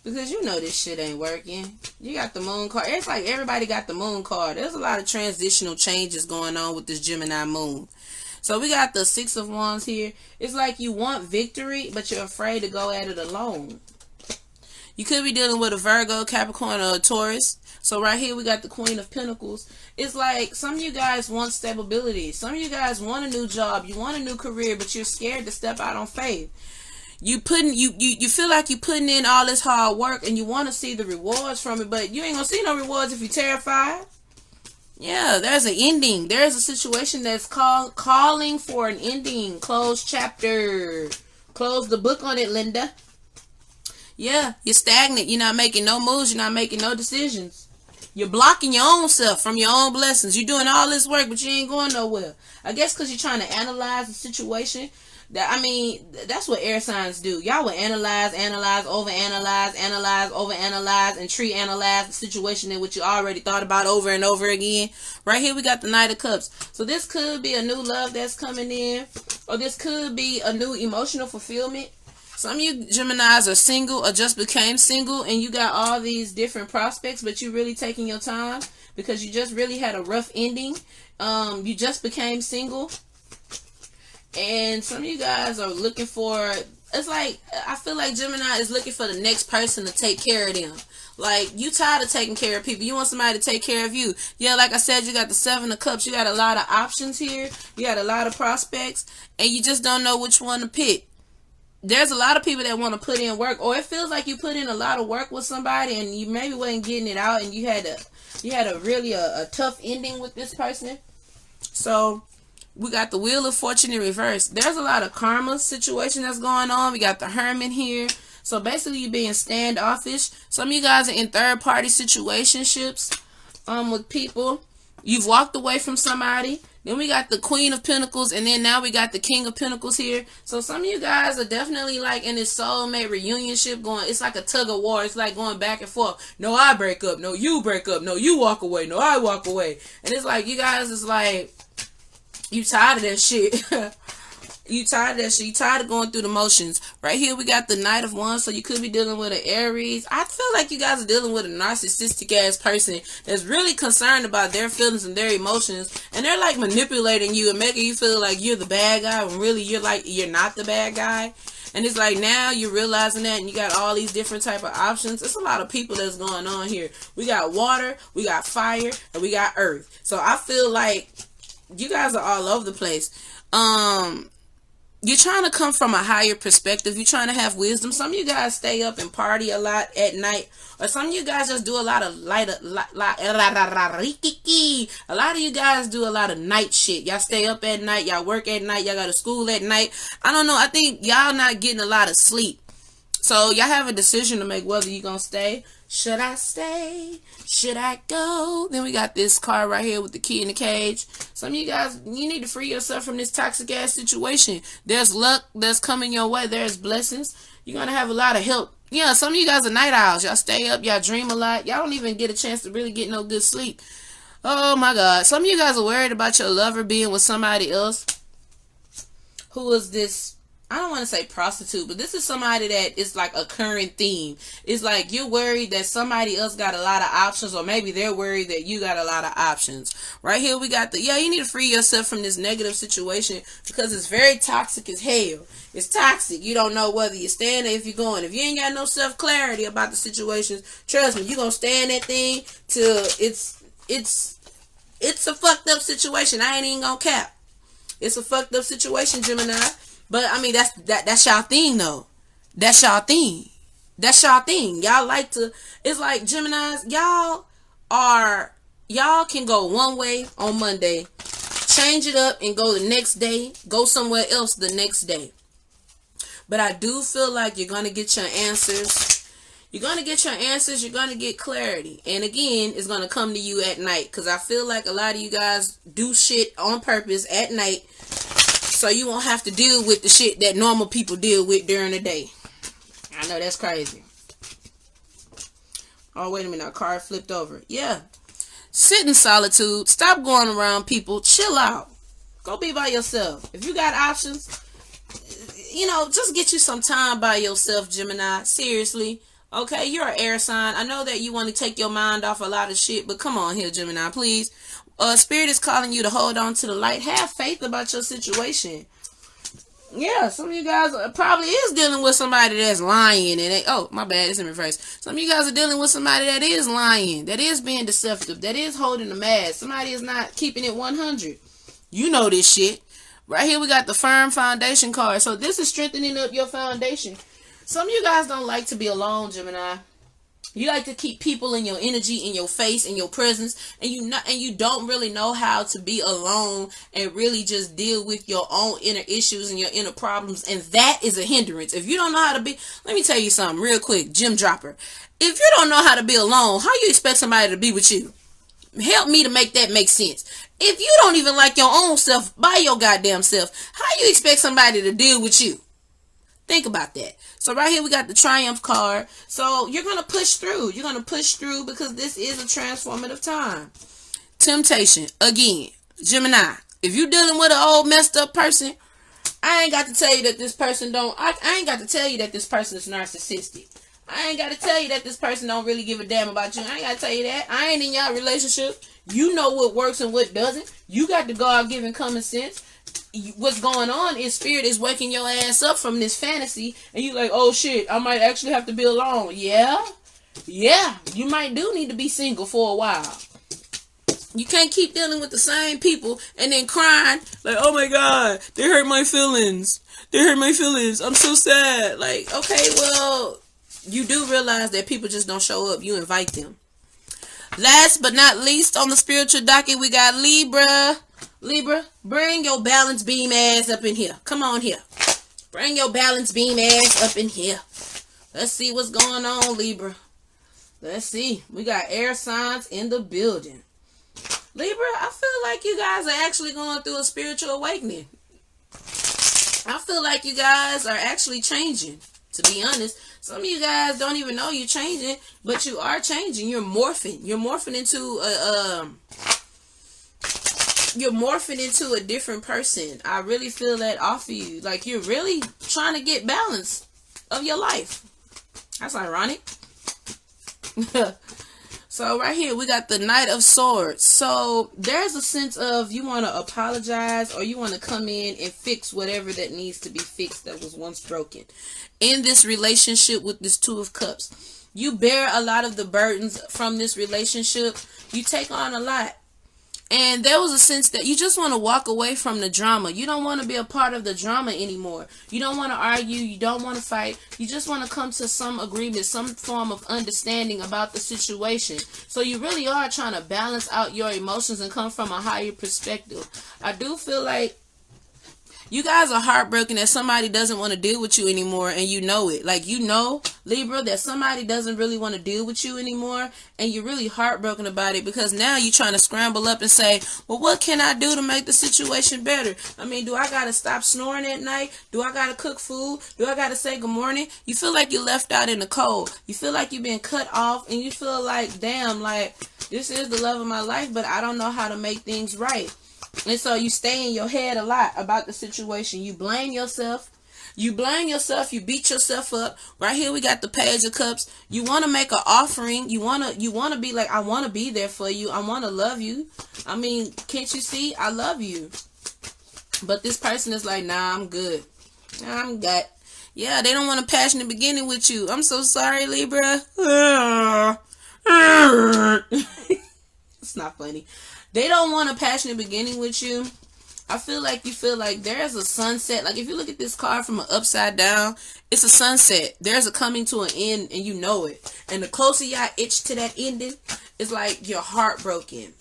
Because you know this shit ain't working. You got the moon card. It's like everybody got the moon card. There's a lot of transitional changes going on with this Gemini moon. So we got the 6 of Wands here. It's like you want victory, but you're afraid to go at it alone. You could be dealing with a Virgo, Capricorn, or a Taurus. So right here we got the Queen of Pentacles. It's like some of you guys want stability. Some of you guys want a new job. You want a new career, but you're scared to step out on faith. You feel like you're putting in all this hard work and you want to see the rewards from it, but you ain't gonna see no rewards if you're terrified. Yeah, there's an ending. There's a situation that's calling for an ending. Close chapter. Close the book on it, Linda. Yeah, you're stagnant. You're not making no moves. You're not making no decisions. You're blocking your own self from your own blessings. You're doing all this work, but you ain't going nowhere. I guess because you're trying to analyze the situation. That's what air signs do. Y'all will analyze, overanalyze, and analyze the situation in which you already thought about over and over again. Right here we got the Knight of Cups. So this could be a new love that's coming in, or this could be a new emotional fulfillment. Some of you Geminis are single or just became single, and you got all these different prospects, but you really taking your time because you just really had a rough ending. You just became single. And some of you guys are looking for, it's like, I feel like Gemini is looking for the next person to take care of them. Like, you tired of taking care of people. You want somebody to take care of you. Yeah, like I said, you got the 7 of Cups. You got a lot of options here. You got a lot of prospects. And you just don't know which one to pick. There's a lot of people that want to put in work. Or it feels like you put in a lot of work with somebody and you maybe wasn't getting it out. And you had a really tough ending with this person. So we got the Wheel of Fortune in reverse. There's a lot of karma situation that's going on. We got the Hermit here. So basically you being standoffish. Some of you guys are in third party situationships with people. You've walked away from somebody. Then we got the Queen of Pentacles, and then now we got the King of Pentacles here. So some of you guys are definitely like in this soulmate reunionship going. It's like a tug of war. It's like going back and forth. No, I break up. No, you break up. No, you walk away. No, I walk away. And it's like you guys is like, you tired of that shit. You tired of that shit. You tired of going through the motions. Right here we got the Knight of Wands. So you could be dealing with an Aries. I feel like you guys are dealing with a narcissistic ass person that's really concerned about their feelings and their emotions. And they're like manipulating you and making you feel like you're the bad guy when really you're not the bad guy. And it's like now you're realizing that and you got all these different type of options. It's a lot of people that's going on here. We got water, we got fire, and we got earth. So I feel like you guys are all over the place. You're trying to come from a higher perspective. You're trying to have wisdom. Some of you guys stay up and party a lot at night. Or some of you guys just do a lot of a lot of you guys do a lot of night shit. Y'all stay up at night. Y'all work at night. Y'all go to school at night. I don't know. I think y'all not getting a lot of sleep. So y'all have a decision to make whether you're going to stay. Should I stay? Should I go? Then we got this card right here with the Key in the Cage. Some of you guys, you need to free yourself from this toxic ass situation. There's luck that's coming your way. There's blessings. You're going to have a lot of help. Yeah, some of you guys are night owls. Y'all stay up. Y'all dream a lot. Y'all don't even get a chance to really get no good sleep. Oh my God. Some of you guys are worried about your lover being with somebody else. Who is this I don't want to say prostitute, but this is somebody that is like a current theme. It's like you're worried that somebody else got a lot of options, or maybe they're worried that you got a lot of options. Right here we got you need to free yourself from this negative situation because it's very toxic as hell. It's toxic. You don't know whether you're staying or if you're going. If you ain't got no self-clarity about the situations, trust me, you're going to stay in that thing till it's a fucked up situation. I ain't even going to cap. It's a fucked up situation, Gemini. But I mean, that's y'all thing though. That's y'all thing. That's y'all thing. Y'all like to. It's like Geminis. Y'all can go one way on Monday, change it up and go the next day, go somewhere else the next day. But I do feel like you're gonna get your answers. You're gonna get your answers. You're gonna get clarity. And again, it's gonna come to you at night, because I feel like a lot of you guys do shit on purpose at night, so you won't have to deal with the shit that normal people deal with during the day. I know that's crazy. Oh, wait a minute. Our card flipped over. Yeah. Sit in solitude. Stop going around people. Chill out. Go be by yourself. If you got options, just get you some time by yourself, Gemini. Seriously. Okay, you're an air sign. I know that you want to take your mind off a lot of shit, but come on here, Gemini, please. Spirit is calling you to hold on to the light. Have faith about your situation. Yeah, some of you guys probably is dealing with somebody that's lying. And oh, my bad, it's in reverse. Some of you guys are dealing with somebody that is lying, that is being deceptive, that is holding a mask. Somebody is not keeping it 100. You know this shit. Right here we got the firm foundation card. So this is strengthening up your foundation. Some of you guys don't like to be alone, Gemini. You like to keep people in your energy, in your face, in your presence, and you don't really know how to be alone and really just deal with your own inner issues and your inner problems, and that is a hindrance. If you don't know how to be, let me tell you something real quick, Gem Dropper. If you don't know how to be alone, how you expect somebody to be with you? Help me to make that make sense. If you don't even like your own self by your goddamn self, how you expect somebody to deal with you? Think about that. So right here we got the Triumph card. So you're going to push through. You're going to push through because this is a transformative time. Temptation. Again, Gemini, if you're dealing with an old messed up person, I ain't got to tell you that this person I ain't got to tell you that this person is narcissistic. I ain't got to tell you that this person don't really give a damn about you. I ain't got to tell you that. I ain't in y'all relationship. You know what works and what doesn't. You got the God-given common sense. What's going on is Spirit is waking your ass up from this fantasy, and you like, oh shit, I might actually have to be alone. Yeah, you might do need to be single for a while. You can't keep dealing with the same people and then crying like, oh my god, they hurt my feelings. I'm so sad. Like, okay, well, you do realize that people just don't show up. You invite them. Last but not least on the spiritual docket, we got Libra. Libra, bring your balance beam ass up in here. Come on here. Bring your balance beam ass up in here. Let's see what's going on, Libra. Let's see. We got air signs in the building. Libra, I feel like you guys are actually going through a spiritual awakening. I feel like you guys are actually changing, to be honest. Some of you guys don't even know you're changing, but you are changing. You're morphing. You're morphing into a different person. I really feel that off of you. Like you're really trying to get balance of your life. That's ironic. So right here we got the Knight of Swords. So there's a sense of you want to apologize, or you want to come in and fix whatever that needs to be fixed that was once broken. In this relationship with this Two of Cups, you bear a lot of the burdens from this relationship. You take on a lot. And there was a sense that you just want to walk away from the drama. You don't want to be a part of the drama anymore. You don't want to argue. You don't want to fight. You just want to come to some agreement, some form of understanding about the situation. So you really are trying to balance out your emotions and come from a higher perspective. I do feel like you guys are heartbroken that somebody doesn't want to deal with you anymore, and you know it. Like, you know, Libra, that somebody doesn't really want to deal with you anymore, and you're really heartbroken about it because now you're trying to scramble up and say, well, what can I do to make the situation better? I mean, do I got to stop snoring at night? Do I got to cook food? Do I got to say good morning? You feel like you're left out in the cold. You feel like you've been cut off, and you feel like, damn, like, this is the love of my life, but I don't know how to make things right. And so you stay in your head a lot about the situation. You blame yourself. You blame yourself, you beat yourself up. Right here we got the Page of Cups. You want to make an offering. You want to be like, I want to be there for you. I want to love you. I mean, can't you see? I love you. But this person is like, nah, I'm good. I'm good. Yeah, they don't want a passionate beginning with you. I'm so sorry, Libra. It's not funny. They don't want a passionate beginning with you. I feel like you feel like there's a sunset. Like if you look at this card from an upside down, it's a sunset. There's a coming to an end and you know it. And the closer y'all itch to that ending, it's like you're heartbroken.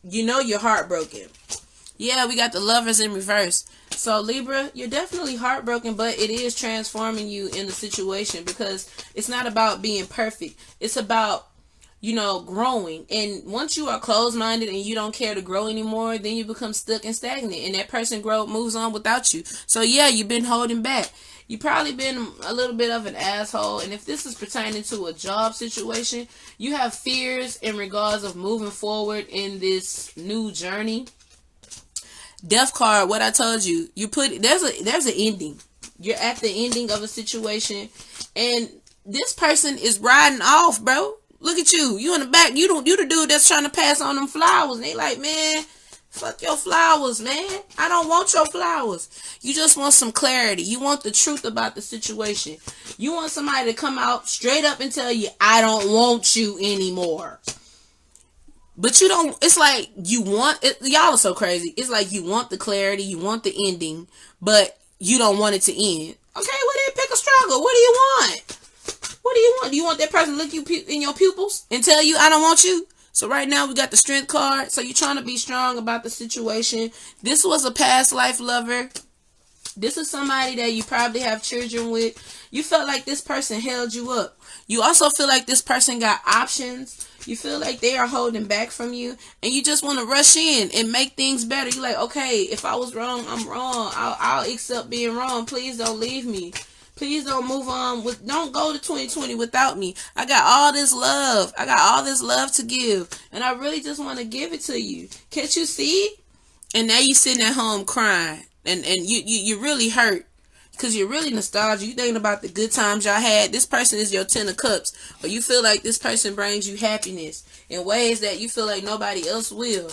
You know you're heartbroken. Yeah, we got the Lovers in reverse. So Libra, you're definitely heartbroken, but it is transforming you in the situation because it's not about being perfect. It's about, you know, growing. And once you are closed-minded and you don't care to grow anymore, then you become stuck and stagnant. And that person moves on without you. So yeah, you've been holding back. You've probably been a little bit of an asshole. And if this is pertaining to a job situation, you have fears in regards of moving forward in this new journey. Death card, what I told you, there's an ending. You're at the ending of a situation, and this person is riding off, bro. Look at you. You in the back. You the dude that's trying to pass on them flowers. And they like, man, fuck your flowers, man. I don't want your flowers. You just want some clarity. You want the truth about the situation. You want somebody to come out straight up and tell you, I don't want you anymore. But you don't, it's like you want it. Y'all are so crazy. It's like you want the clarity, you want the ending, but you don't want it to end. Okay, well then pick a struggle. What do you want? What do you want? Do you want that person to look you in your pupils and tell you, I don't want you? So right now we got the Strength card. So you're trying to be strong about the situation. This was a past life lover. This is somebody that you probably have children with. You felt like this person held you up. You also feel like this person got options. You feel like they are holding back from you, and you just want to rush in and make things better. You're like, okay, if I was wrong, I'm wrong. I'll accept being wrong. Please don't leave me. Please don't move on. Don't go to 2020 without me. I got all this love. I got all this love to give, and I really just want to give it to you. Can't you see? And now you sitting at home crying, and you really hurt. Because you're really nostalgic. You thinking about the good times y'all had. This person is your 10 of cups. Or you feel like this person brings you happiness in ways that you feel like nobody else will.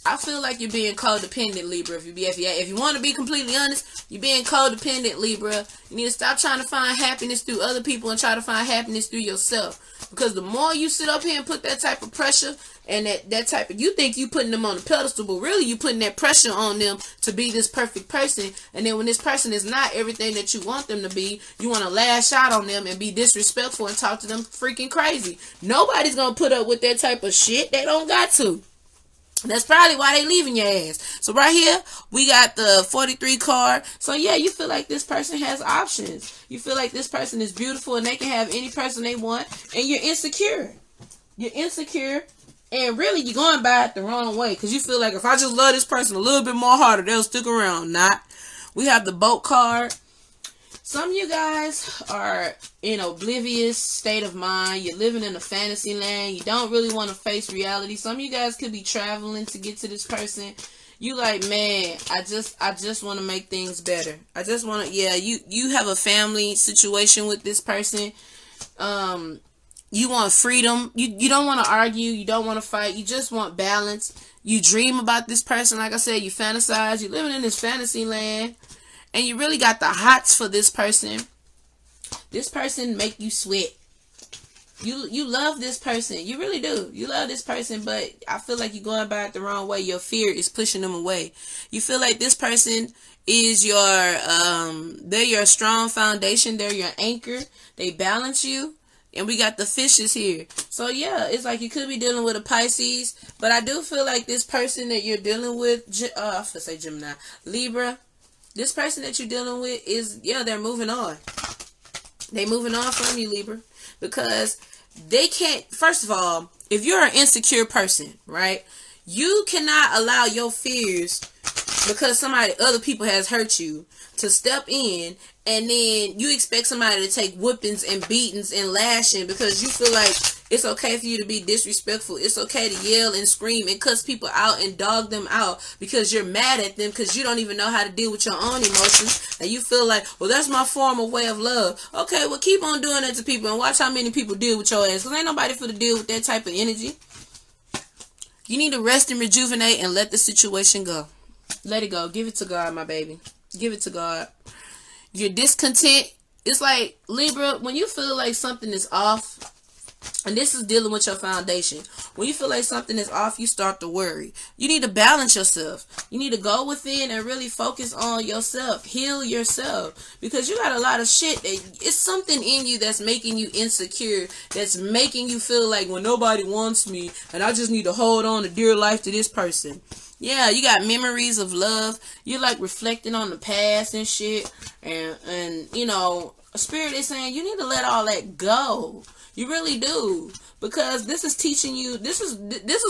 I feel like you're being codependent, Libra. If you want to be completely honest, you're being codependent, Libra. You need to stop trying to find happiness through other people and try to find happiness through yourself. Because the more you sit up here and put that type of pressure and that type of, you think you putting them on the pedestal, but really you putting that pressure on them to be this perfect person. And then when this person is not everything that you want them to be, you want to lash out on them and be disrespectful and talk to them freaking crazy. Nobody's going to put up with that type of shit. They don't got to. That's probably why they leaving your ass. So right here, we got the 43 card. So yeah, you feel like this person has options. You feel like this person is beautiful and they can have any person they want. And you're insecure. You're insecure. And really, you're going by it the wrong way. Because you feel like if I just love this person a little bit more harder, they'll stick around. Not. We have the Boat card. Some of you guys are in an oblivious state of mind. You're living in a fantasy land. You don't really want to face reality. Some of you guys could be traveling to get to this person. You like, man, I just want to make things better. I just want to, yeah, you have a family situation with this person. You want freedom. You don't want to argue. You don't want to fight. You just want balance. You dream about this person. Like I said, you fantasize. You're living in this fantasy land. And you really got the hots for this person. This person make you sweat. You love this person. You really do. You love this person, but I feel like you're going about it the wrong way. Your fear is pushing them away. You feel like this person is they're your strong foundation. They're your anchor. They balance you. And we got the fishes here. So yeah, it's like you could be dealing with a Pisces. But I do feel like this person that you're dealing with, I was gonna say Gemini, Libra. This person that you're dealing with is, yeah, they're moving on. They're moving on from you, Libra. Because they can't, first of all, if you're an insecure person, right, you cannot allow your fears, because other people has hurt you, to step in, and then you expect somebody to take whippings and beatings and lashing because you feel like It's okay for you to be disrespectful. It's okay to yell and scream and cuss people out and dog them out because you're mad at them because you don't even know how to deal with your own emotions. And you feel like, well, that's my form of way of love. Okay, well, keep on doing that to people and watch how many people deal with your ass. Because ain't nobody for to deal with that type of energy. You need to rest and rejuvenate and let the situation go. Let it go. Give it to God, my baby. Give it to God. You're discontent. It's like, Libra, when you feel like something is off, and this is dealing with your foundation. When you feel like something is off, you start to worry. You need to balance yourself. You need to go within and really focus on yourself. Heal yourself. Because you got a lot of shit. It's something in you that's making you insecure. That's making you feel like, well, nobody wants me. And I just need to hold on to dear life to this person. Yeah, you got memories of love. You're like reflecting on the past and shit. And you know, Spirit is saying you need to let all that go. You really do, because this is teaching you, this is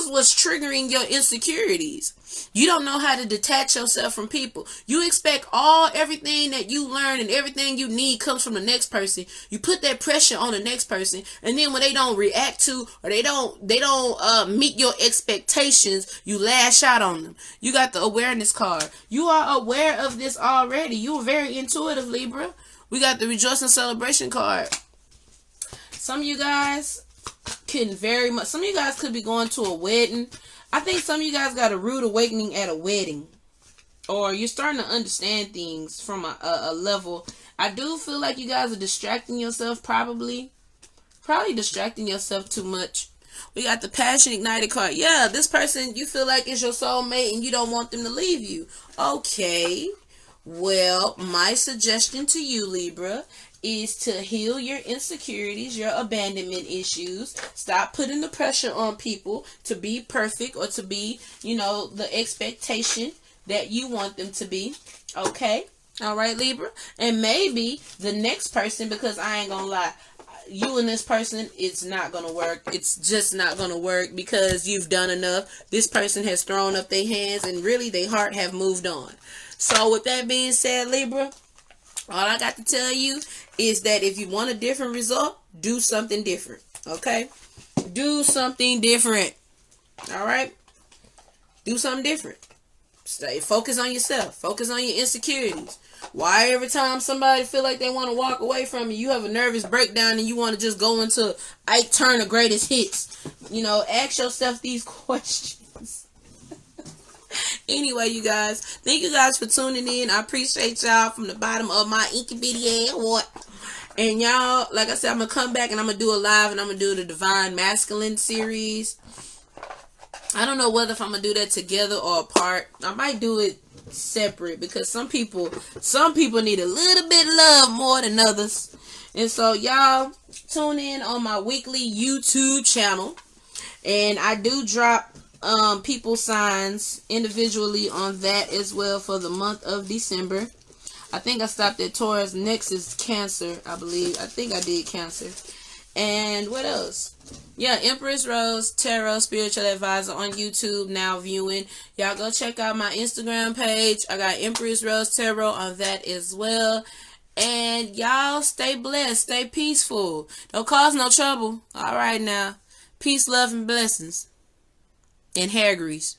what's triggering your insecurities. You don't know how to detach yourself from people. You expect everything that you learn and everything you need comes from the next person. You put that pressure on the next person, and then when they don't react to, or they don't meet your expectations, you lash out on them. You got the awareness card. You are aware of this already. You are very intuitive, Libra. We got the rejoice and celebration card. Some of you guys some of you guys could be going to a wedding. I think some of you guys got a rude awakening at a wedding. Or you're starting to understand things from a level. I do feel like you guys are distracting yourself, probably distracting yourself too much. We got the passion ignited card. Yeah, this person you feel like is your soulmate and you don't want them to leave you. Okay. Well, my suggestion to you, Libra, is to heal your insecurities, your abandonment issues. Stop putting the pressure on people to be perfect or to be, the expectation that you want them to be. Okay? All right, Libra? And maybe the next person, because I ain't gonna lie, you and this person, it's not gonna work. It's just not gonna work because you've done enough. This person has thrown up their hands and really their heart have moved on. So with that being said, Libra, all I got to tell you is that if you want a different result, do something different. Okay? Do something different. All right? Do something different. Stay focus on yourself. Focus on your insecurities. Why every time somebody feel like they want to walk away from you, you have a nervous breakdown and you want to just go into Ike Turner greatest hits? Ask yourself these questions. Anyway, you guys, thank you guys for tuning in. I appreciate y'all from the bottom of my inky bitty heart. And y'all, like I said, I'm going to come back and I'm going to do a live and I'm going to do the Divine Masculine series. I don't know whether if I'm going to do that together or apart. I might do it separate because some people need a little bit of love more than others. And so y'all tune in on my weekly YouTube channel. And I do drop people signs individually on that as well for the month of December. I think I stopped at Taurus. Next is Cancer, I believe. I think I did Cancer. And what else? Yeah, Empress Rose Tarot Spiritual Advisor on YouTube now viewing. Y'all go check out my Instagram page. I got Empress Rose Tarot on that as well. And y'all stay blessed, stay peaceful. Don't cause no trouble. All right now. Peace, love, and blessings. And hair grease.